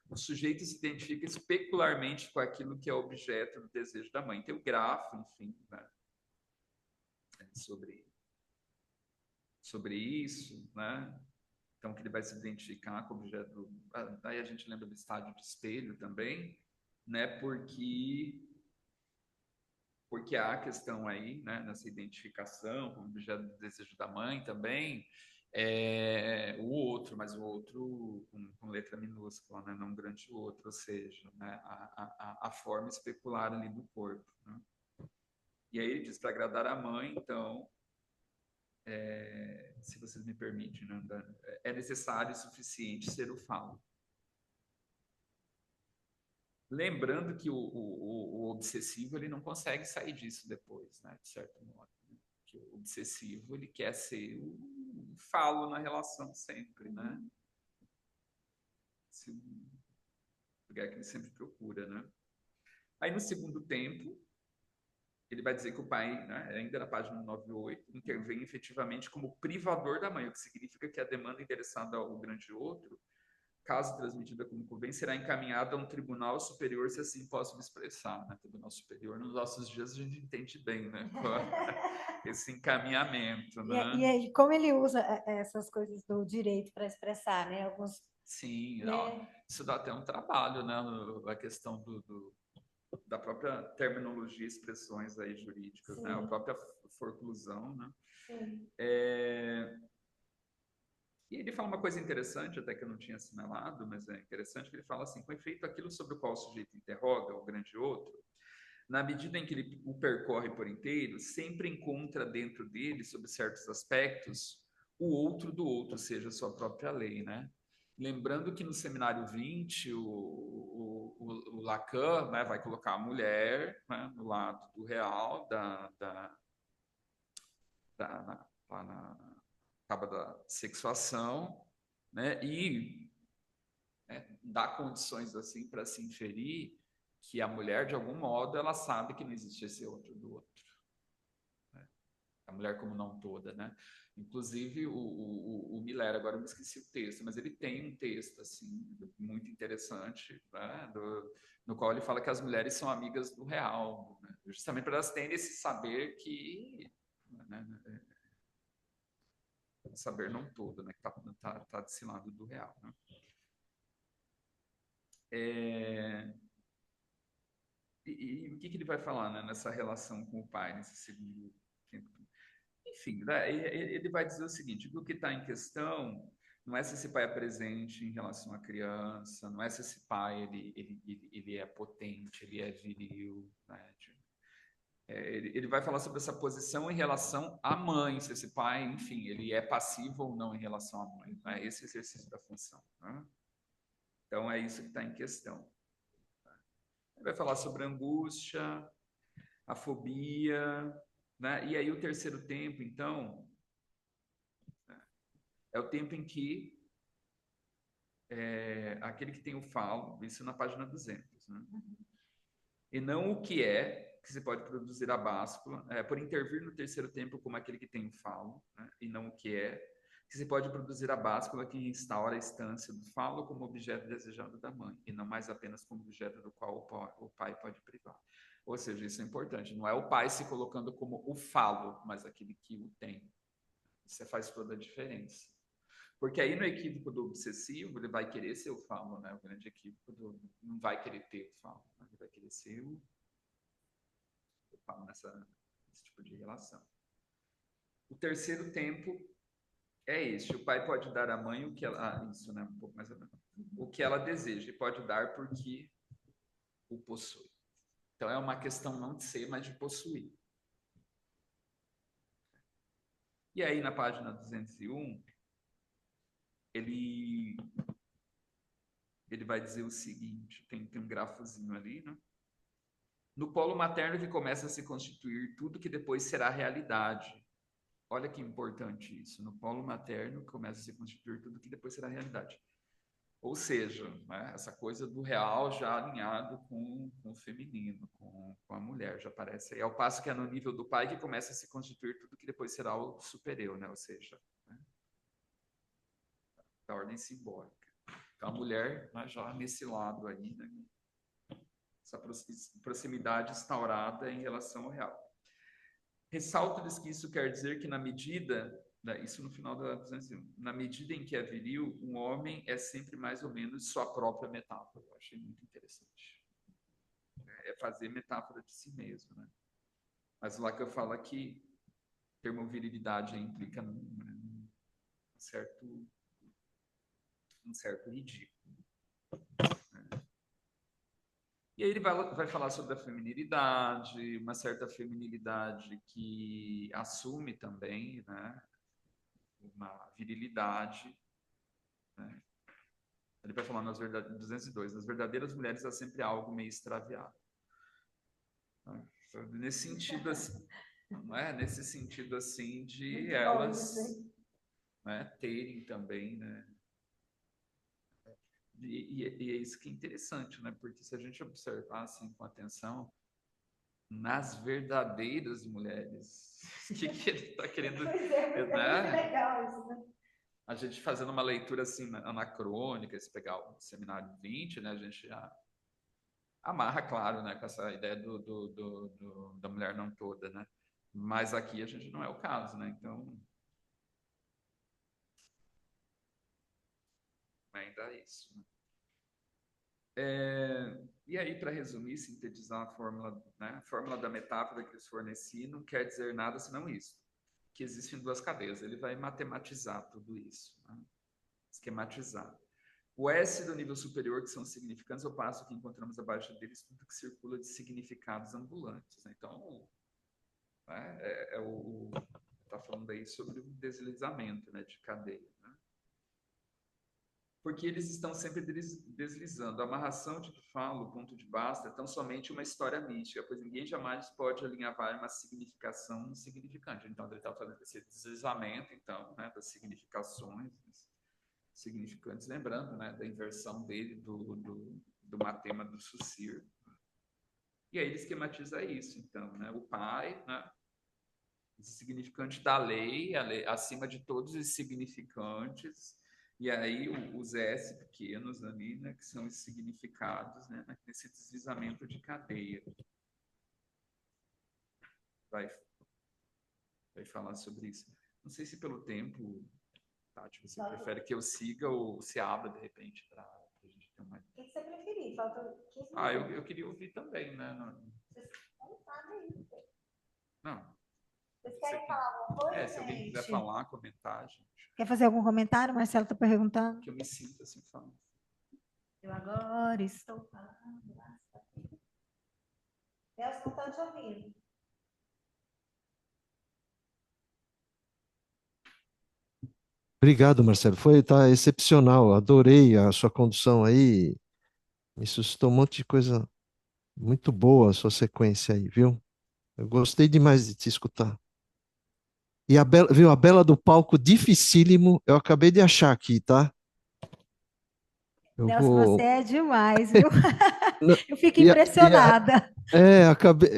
O sujeito se identifica especularmente com aquilo que é objeto do desejo da mãe. Tem o grafo, enfim, né? sobre isso, né? Então, que ele vai se identificar com o objeto. Daí a gente lembra do estádio de espelho também, né? Porque há a questão aí, né, nessa identificação com o objeto do desejo da mãe também, o outro, mas o outro com letra minúscula, né, não grande outro, ou seja, né, a forma especular ali do corpo. Né? E aí ele diz, para agradar a mãe, então, se vocês me permitem, né, é necessário e suficiente ser o falo. Lembrando que o obsessivo ele não consegue sair disso depois, né, de certo modo. Né? Que o obsessivo ele quer ser o falo na relação sempre, né? Esse lugar que ele sempre procura, né? Aí no segundo tempo ele vai dizer que o pai, né, ainda na página 98, intervém efetivamente como privador da mãe, o que significa que a demanda endereçada ao grande outro caso transmitida como convém, será encaminhada a um tribunal superior, se assim posso me expressar, né? Tribunal superior, nos nossos dias a gente entende bem, né? Esse encaminhamento, né? E aí, como ele usa essas coisas do direito para expressar, né? Alguns, sim, né? Isso dá até um trabalho, né? A questão da própria terminologia e expressões aí jurídicas, né? A própria forclusão, né? Sim. E ele fala uma coisa interessante, até que eu não tinha assinalado, mas é interessante, que ele fala assim: com efeito, aquilo sobre o qual o sujeito interroga o grande outro, na medida em que ele o percorre por inteiro, sempre encontra dentro dele, sob certos aspectos, o outro do outro, ou seja, a sua própria lei, né? Lembrando que no seminário 20, o Lacan, né, vai colocar a mulher, né, no lado do real, lá na acaba da sexuação, né, e dá condições assim para se inferir que a mulher, de algum modo, ela sabe que não existe esse outro do outro. Né? A mulher como não toda, né? Inclusive, o Miller, agora eu me esqueci o texto, mas ele tem um texto, assim, muito interessante, né? No qual ele fala que as mulheres são amigas do real, né? Justamente para elas terem esse saber que... Né? Saber não todo, né? Que tá desse lado do real, né? E o que ele vai falar, né, nessa relação com o pai, nesse segundo tempo? Enfim, né, ele vai dizer o seguinte: que o que está em questão não é se esse pai é presente em relação à criança, não é se esse pai ele é potente, ele é viril, né? Ele vai falar sobre essa posição em relação à mãe, se esse pai, enfim, ele é passivo ou não em relação à mãe, né? Esse exercício da função, né? Então é isso que está em questão. Ele vai falar sobre a angústia, a fobia, né? E aí o terceiro tempo, então, é o tempo em que aquele que tem o falo, isso na página 200, né? E não o que se pode produzir a báscula, por intervir no terceiro tempo como aquele que tem o falo, né? E não o que se pode produzir a báscula que instaura a instância do falo como objeto desejado da mãe, e não mais apenas como objeto do qual o pai pode privar. Ou seja, isso é importante, não é o pai se colocando como o falo, mas aquele que o tem. Isso faz toda a diferença. Porque aí no equívoco do obsessivo, ele vai querer ser o falo, né? O grande equívoco não vai querer ter o falo, né? Ele vai querer ser o falo nesse tipo de relação. O terceiro tempo é este: o pai pode dar à mãe o que ela... isso, né? Um pouco mais ou menos. O que ela deseja, e pode dar porque o possui. Então é uma questão não de ser, mas de possuir. E aí na página 201, ele vai dizer o seguinte, tem um grafozinho ali, né? No polo materno que começa a se constituir tudo que depois será realidade. Olha que importante isso. No polo materno começa a se constituir tudo que depois será realidade. Ou seja, né, essa coisa do real já alinhado com o feminino, com a mulher, já aparece aí. Ao passo que é no nível do pai que começa a se constituir tudo que depois será o superior, né? Ou seja, né, da ordem simbólica. Então a mulher, né, já nesse lado aí, né, essa proximidade instaurada em relação ao real. Ressalto-lhes que isso quer dizer que na medida, isso no final da 201, na medida em que é viril, um homem é sempre mais ou menos sua própria metáfora. Eu achei muito interessante. É fazer metáfora de si mesmo, né? Mas o Lacan fala que o termo virilidade implica um certo ridículo. E aí ele vai falar sobre a feminilidade, uma certa feminilidade que assume também, né, uma virilidade, né? Ele vai falar nas 202, nas verdadeiras mulheres há sempre algo meio extraviado. Nesse sentido assim, não é? Nesse sentido assim de muito elas, né, terem também, né? E é isso que é interessante, né? Porque se a gente observar assim com atenção, nas verdadeiras mulheres, o que ele está querendo, pois é, né? muito legal isso, né? a gente fazendo uma leitura assim anacrônica, se pegar o seminário 20, né, a gente já amarra, claro, né, com essa ideia da mulher não toda, né? Mas aqui a gente não é o caso, né? Então, ainda é isso, né? E aí, para resumir, sintetizar a fórmula, né? A fórmula da metáfora que eles forneci não quer dizer nada senão isso, que existem duas cadeias. Ele vai matematizar tudo isso, né? Esquematizar. O S do nível superior, que são significantes, é o passo que encontramos abaixo deles, tudo que circula de significados ambulantes, né? Então, né, está falando aí sobre o deslizamento, né, de cadeia, né? Porque eles estão sempre deslizando. A amarração de que falo, o ponto de basta, é tão somente uma história mística, pois ninguém jamais pode alinhavar uma significação insignificante. Então, ele está falando desse deslizamento, então, né, das significações significantes, lembrando, né, da inversão dele do matema do Saussure. E aí ele esquematiza isso, então, né, o pai, né, significante da lei, acima de todos os significantes, e aí os S pequenos ali, né, que são os significados, né, nesse deslizamento de cadeia. Vai falar sobre isso. Não sei se pelo tempo, Tati, você prefere que eu siga ou se abra de repente para a gente ter mais. O que você preferir? Falta 15 minutos. Eu queria ouvir também, né? Vocês não sabem isso. Não. Vocês querem falar alguma coisa? Se alguém quiser falar, comentar, gente. Quer fazer algum comentário? Marcelo está perguntando. Que eu me sinto assim, falando. Eu agora estou falando. Nelson não está te ouvindo. Obrigado, Marcelo. Tá excepcional. Adorei a sua condução aí. Me suscitou um monte de coisa muito boa a sua sequência aí, viu? Eu gostei demais de te escutar. E viu, a Bela do palco dificílimo, eu acabei de achar aqui, tá? Nelson, você é demais, viu? Eu fico impressionada. Acabei,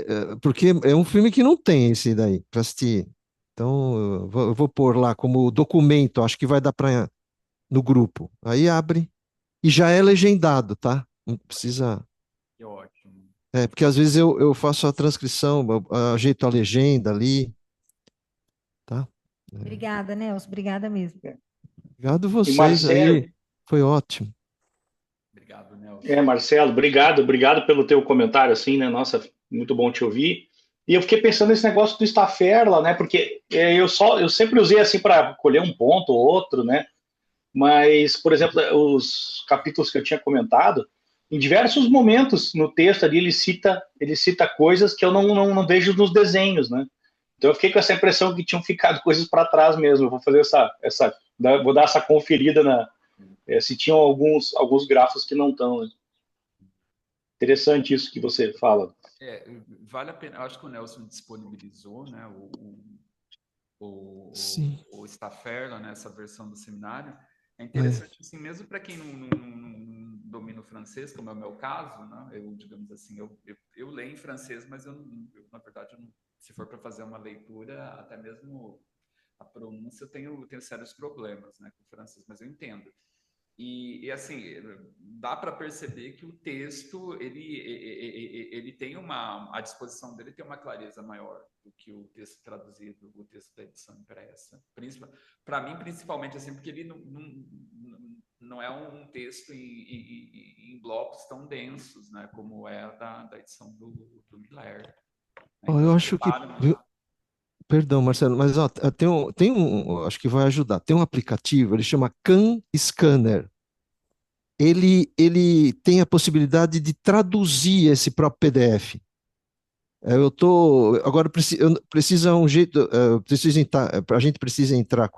porque é um filme que não tem esse daí para assistir. Então, eu vou pôr lá como documento, acho que vai dar para no grupo. Aí abre e já é legendado, tá? Não precisa. Que ótimo. Porque às vezes eu faço a transcrição, eu ajeito a legenda ali, tá? Obrigada, Nelson, obrigada mesmo. Obrigado vocês aí, foi ótimo. Obrigado, Nelson. Marcelo, obrigado pelo teu comentário, assim, né? Nossa, muito bom te ouvir. E eu fiquei pensando nesse negócio do Staferla, né? Porque eu sempre usei assim para colher um ponto ou outro, né? Mas, por exemplo, os capítulos que eu tinha comentado, em diversos momentos no texto ali ele cita coisas que eu não vejo nos desenhos, né? Então eu fiquei com essa impressão que tinham ficado coisas para trás mesmo. Eu vou fazer vou dar essa conferida se tinham alguns grafos que não estão, né? Interessante isso que você fala. Vale a pena. Eu acho que o Nelson disponibilizou, né, o Staferla, né, essa versão do seminário. É interessante, assim, mesmo para quem não domina o francês, como é o meu caso, né? Eu, digamos assim, eu leio em francês, mas na verdade, se for para fazer uma leitura, até mesmo a pronúncia, eu tenho sérios problemas, né, com o francês, mas eu entendo. E assim, dá para perceber que o texto, ele tem a disposição dele tem uma clareza maior do que o texto traduzido, o texto da edição impressa. Para mim, principalmente, assim, porque ele não é um texto em blocos tão densos, né, como é da edição do Miller. Então, eu acho que... Perdão, Marcelo, mas ó, tem acho que vai ajudar. Tem um aplicativo, ele chama Can Scanner. Ele tem a possibilidade de traduzir esse próprio PDF. Agora precisa um jeito, a gente precisa entrar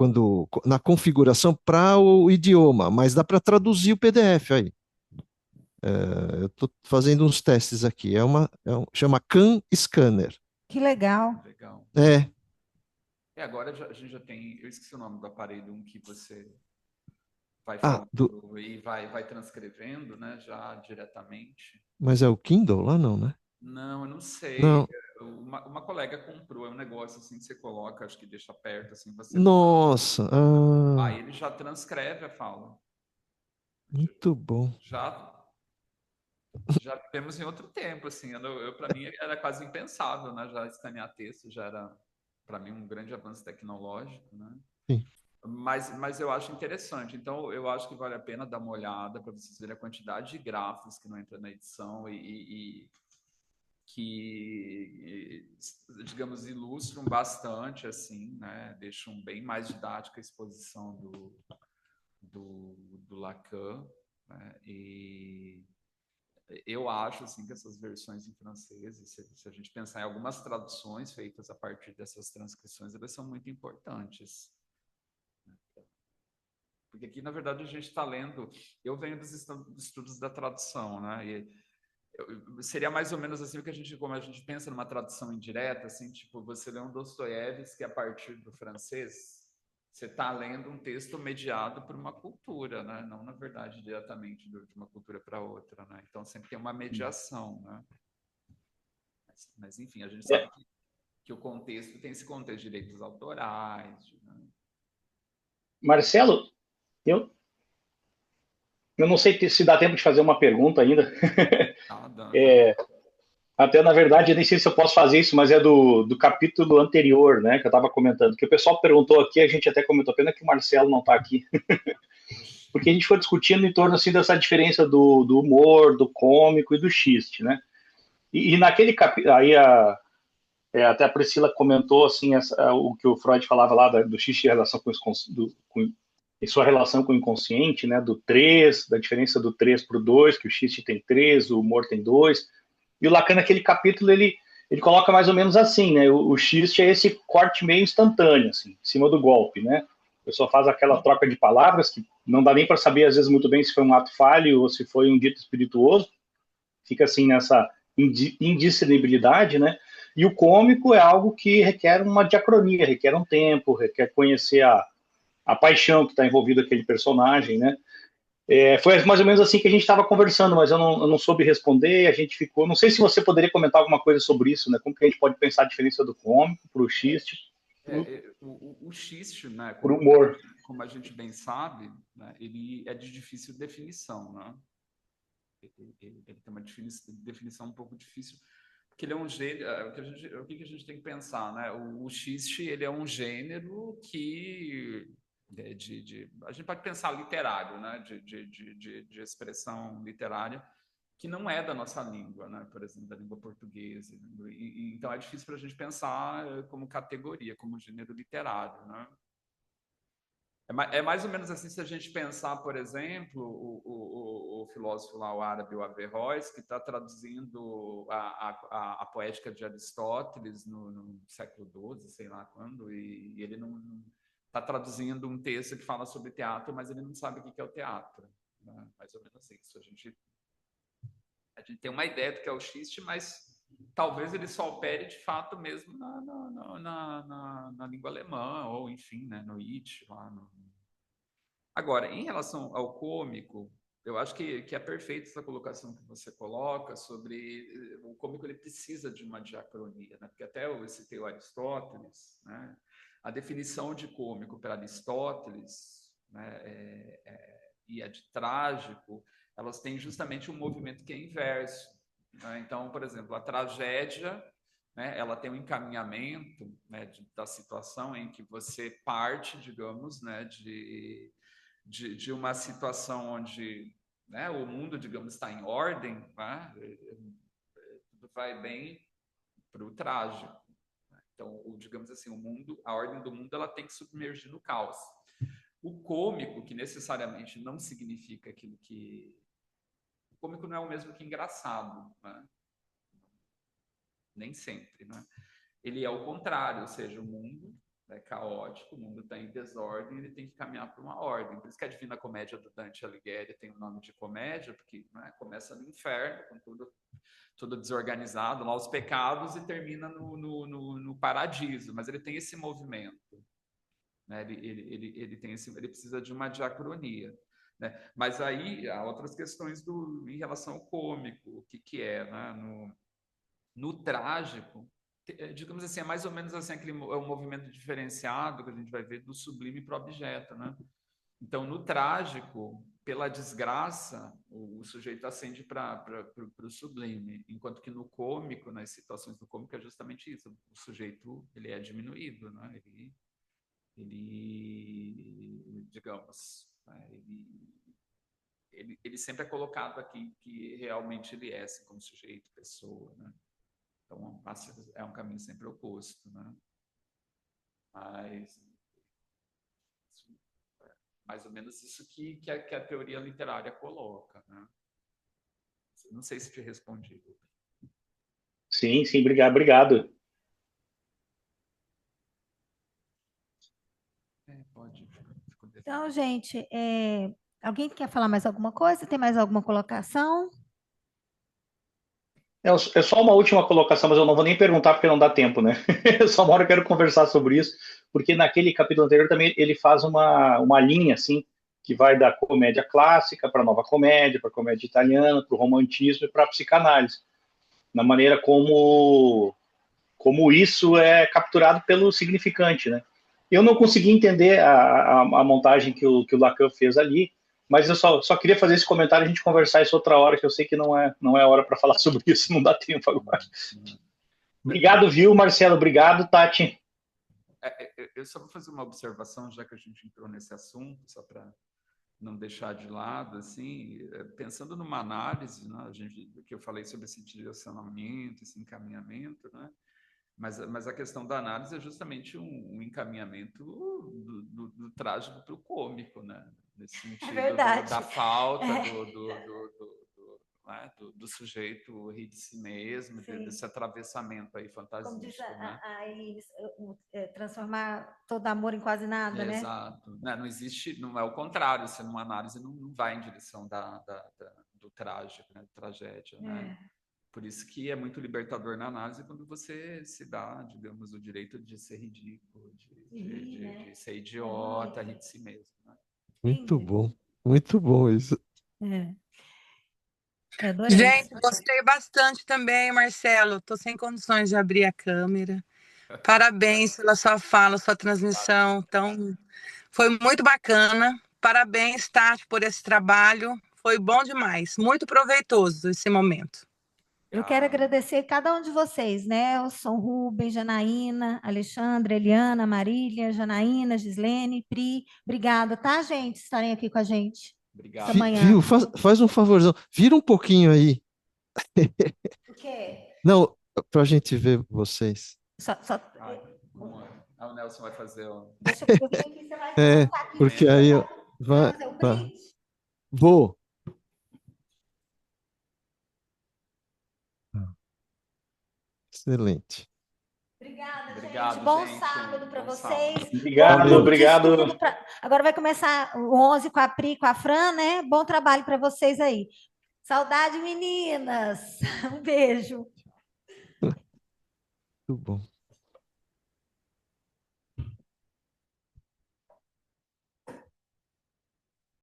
na configuração para o idioma, mas dá para traduzir o PDF aí. Eu estou fazendo uns testes aqui. Chama Can Scanner. Que legal. Legal. Agora a gente já tem, eu esqueci o nome do aparelho, um que você vai falando e vai transcrevendo, né, já diretamente. Mas é o Kindle lá, não, né? Não, eu não sei. Não. uma colega comprou, é um negócio assim que você coloca, acho que deixa perto, assim, você Nossa, aí ele já transcreve a fala. muito bom. Já vivemos em outro tempo, assim, para mim era quase impensável, né? Já escanear texto já era, para mim, um grande avanço tecnológico, né? Sim. Mas eu acho interessante. Então, eu acho que vale a pena dar uma olhada para vocês verem a quantidade de grafos que não entra na edição e que, digamos, ilustram bastante, assim, né? Deixam bem mais didática a exposição do Lacan, né? E eu acho, assim, que essas versões em francês, se a gente pensar em algumas traduções feitas a partir dessas transcrições, elas são muito importantes. Porque aqui, na verdade, a gente está lendo... Eu venho dos estudos da tradução, né? Seria mais ou menos assim como a gente pensa numa tradução indireta, assim, tipo, você lê um Dostoiévski a partir do francês, você está lendo um texto mediado por uma cultura, né? Não, na verdade, diretamente de uma cultura para outra, né? Então, sempre tem uma mediação, né? Mas enfim, a gente sabe que o contexto tem esse contexto de direitos autorais. Né? Marcelo, eu, eu não sei se dá tempo de fazer uma pergunta ainda. Nada. Até, na verdade, eu nem sei se eu posso fazer isso, mas é do capítulo anterior, né, que eu estava comentando, que o pessoal perguntou aqui, a gente até comentou, pena que o Marcelo não está aqui, porque a gente foi discutindo em torno, assim, dessa diferença do humor, do cômico e do xiste, né, e naquele capítulo, aí até a Priscila comentou, assim, o que o Freud falava lá do xiste em relação em sua relação com o inconsciente, né, do 3, da diferença do 3 para o 2, que o xiste tem 3, o humor tem 2. E o Lacan, naquele capítulo, ele coloca mais ou menos assim, né? O xiste é esse corte meio instantâneo, assim, em cima do golpe, né? A pessoa faz aquela troca de palavras que não dá nem para saber, às vezes, muito bem se foi um ato falho ou se foi um dito espirituoso. Fica, assim, nessa indiscernibilidade, né? E o cômico é algo que requer uma diacronia, requer um tempo, requer conhecer a paixão que está envolvida aquele personagem, né? Foi mais ou menos assim que a gente estava conversando, mas eu não soube responder, a gente ficou... Não sei se você poderia comentar alguma coisa sobre isso, né? Como que a gente pode pensar a diferença do cômico para o xiste? O xiste, né, Por humor. como a gente bem sabe, né, ele é de difícil definição, né? Ele tem uma definição um pouco difícil, porque ele é um gênero... O que a gente tem que pensar, né? O xiste, ele é um gênero que... a gente pode pensar literário, né? de expressão literária, que não é da nossa língua, né? Por exemplo, da língua portuguesa. Então, é difícil para a gente pensar como categoria, como gênero literário, né? É mais ou menos assim se a gente pensar, por exemplo, o filósofo lá, o árabe, o Averroes, que está traduzindo a poética de Aristóteles no século XII, sei lá quando, e ele não está traduzindo um texto que fala sobre teatro, mas ele não sabe o que é o teatro. Né? Mais ou menos isso. A gente tem uma ideia do que é o xiste, mas talvez ele só opere de fato mesmo na língua alemã, ou enfim, né, no It. Agora, em relação ao cômico, eu acho que é perfeita essa colocação que você coloca sobre o cômico. Ele precisa de uma diacronia, né? Porque até eu citei o Aristóteles, né? A definição de cômico para Aristóteles, né, e a de trágico, elas têm justamente um movimento que é inverso. Né? Então, por exemplo, a tragédia, né, ela tem um encaminhamento, né, da situação em que você parte, digamos, né, de uma situação onde, né, o mundo, digamos, está em ordem, né, tudo vai bem, para o trágico. Então, digamos assim, a ordem do mundo, ela tem que submergir no caos. O cômico, que necessariamente não significa aquilo que... O cômico não é o mesmo que engraçado, né? Nem sempre, né? Ele é o contrário, ou seja, o mundo é caótico, o mundo está em desordem, ele tem que caminhar para uma ordem. Por isso que a Divina Comédia do Dante Alighieri tem o nome de comédia, porque, né, começa no inferno, com tudo desorganizado, lá os pecados, e termina no paradiso. Mas ele tem esse movimento, né? Ele precisa de uma diacronia. Né? Mas aí há outras questões em relação ao cômico, o que é, né? No trágico, digamos assim, é mais ou menos assim, é um movimento diferenciado que a gente vai ver do sublime para o abjeto, né? Então, no trágico, pela desgraça, o sujeito ascende para o sublime, enquanto que no cômico, nas situações do cômico, é justamente isso. O sujeito ele é diminuído, né? Digamos, né? Ele sempre é colocado aqui que realmente ele é, assim, como sujeito, pessoa, né? Então, é um caminho sempre oposto, né? Mas mais ou menos isso que a teoria literária coloca, né? Não sei se te respondi. Sim, sim, obrigado. Pode. Então, gente, alguém quer falar mais alguma coisa? Tem mais alguma colocação? É só uma última colocação, mas eu não vou nem perguntar porque não dá tempo, né? Só uma hora eu quero conversar sobre isso, porque naquele capítulo anterior também ele faz uma linha, assim, que vai da comédia clássica para a nova comédia, para a comédia italiana, para o romantismo e para a psicanálise, na maneira como isso é capturado pelo significante, né? Eu não consegui entender a montagem que o Lacan fez ali, mas eu só queria fazer esse comentário e a gente conversar isso outra hora, que eu sei que não é hora para falar sobre isso, não dá tempo agora. Obrigado, viu, Marcelo? Obrigado, Tati. Eu só vou fazer uma observação, já que a gente entrou nesse assunto, só para não deixar de lado, assim, pensando numa análise, né, que eu falei sobre esse direcionamento, esse encaminhamento, né? Mas a questão da análise é justamente um encaminhamento do trágico para o cômico, né? Nesse sentido da falta do sujeito rir de si mesmo, desse atravessamento aí fantasístico. Como diz né? a Iris, transformar todo amor em quase nada, né? Exato. Não existe, não é o contrário, se numa análise não vai em direção do trágico, né? Da tragédia, né? Por isso que é muito libertador na análise quando você se dá, digamos, o direito de ser ridículo, de ser idiota, rir de si mesmo. Né? Muito bom isso. Adorei. Gente, gostei bastante também, Marcelo. Estou sem condições de abrir a câmera. Parabéns pela sua fala, sua transmissão. Então, foi muito bacana. Parabéns, Tati, por esse trabalho. Foi bom demais. Muito proveitoso esse momento. Eu quero agradecer cada um de vocês, Nelson, Rubens, Janaína, Alexandre, Eliana, Marília, Janaína, Gislene, Pri. Obrigada, tá, gente? Estarem aqui com a gente. Obrigado. Amanhã. Viu? Faz um favorzão. Vira um pouquinho aí. O quê? Não, para a gente ver vocês. O Nelson vai fazer o... Deixa eu ver aqui, você vai aqui. Porque aí vai. Vou. Obrigada, Obrigado, gente. Bom gente. sábado para vocês. Obrigado. Agora vai começar o 11 com a Pri, com a Fran, né? Bom trabalho para vocês aí. Saudade, meninas. Um beijo. Muito bom.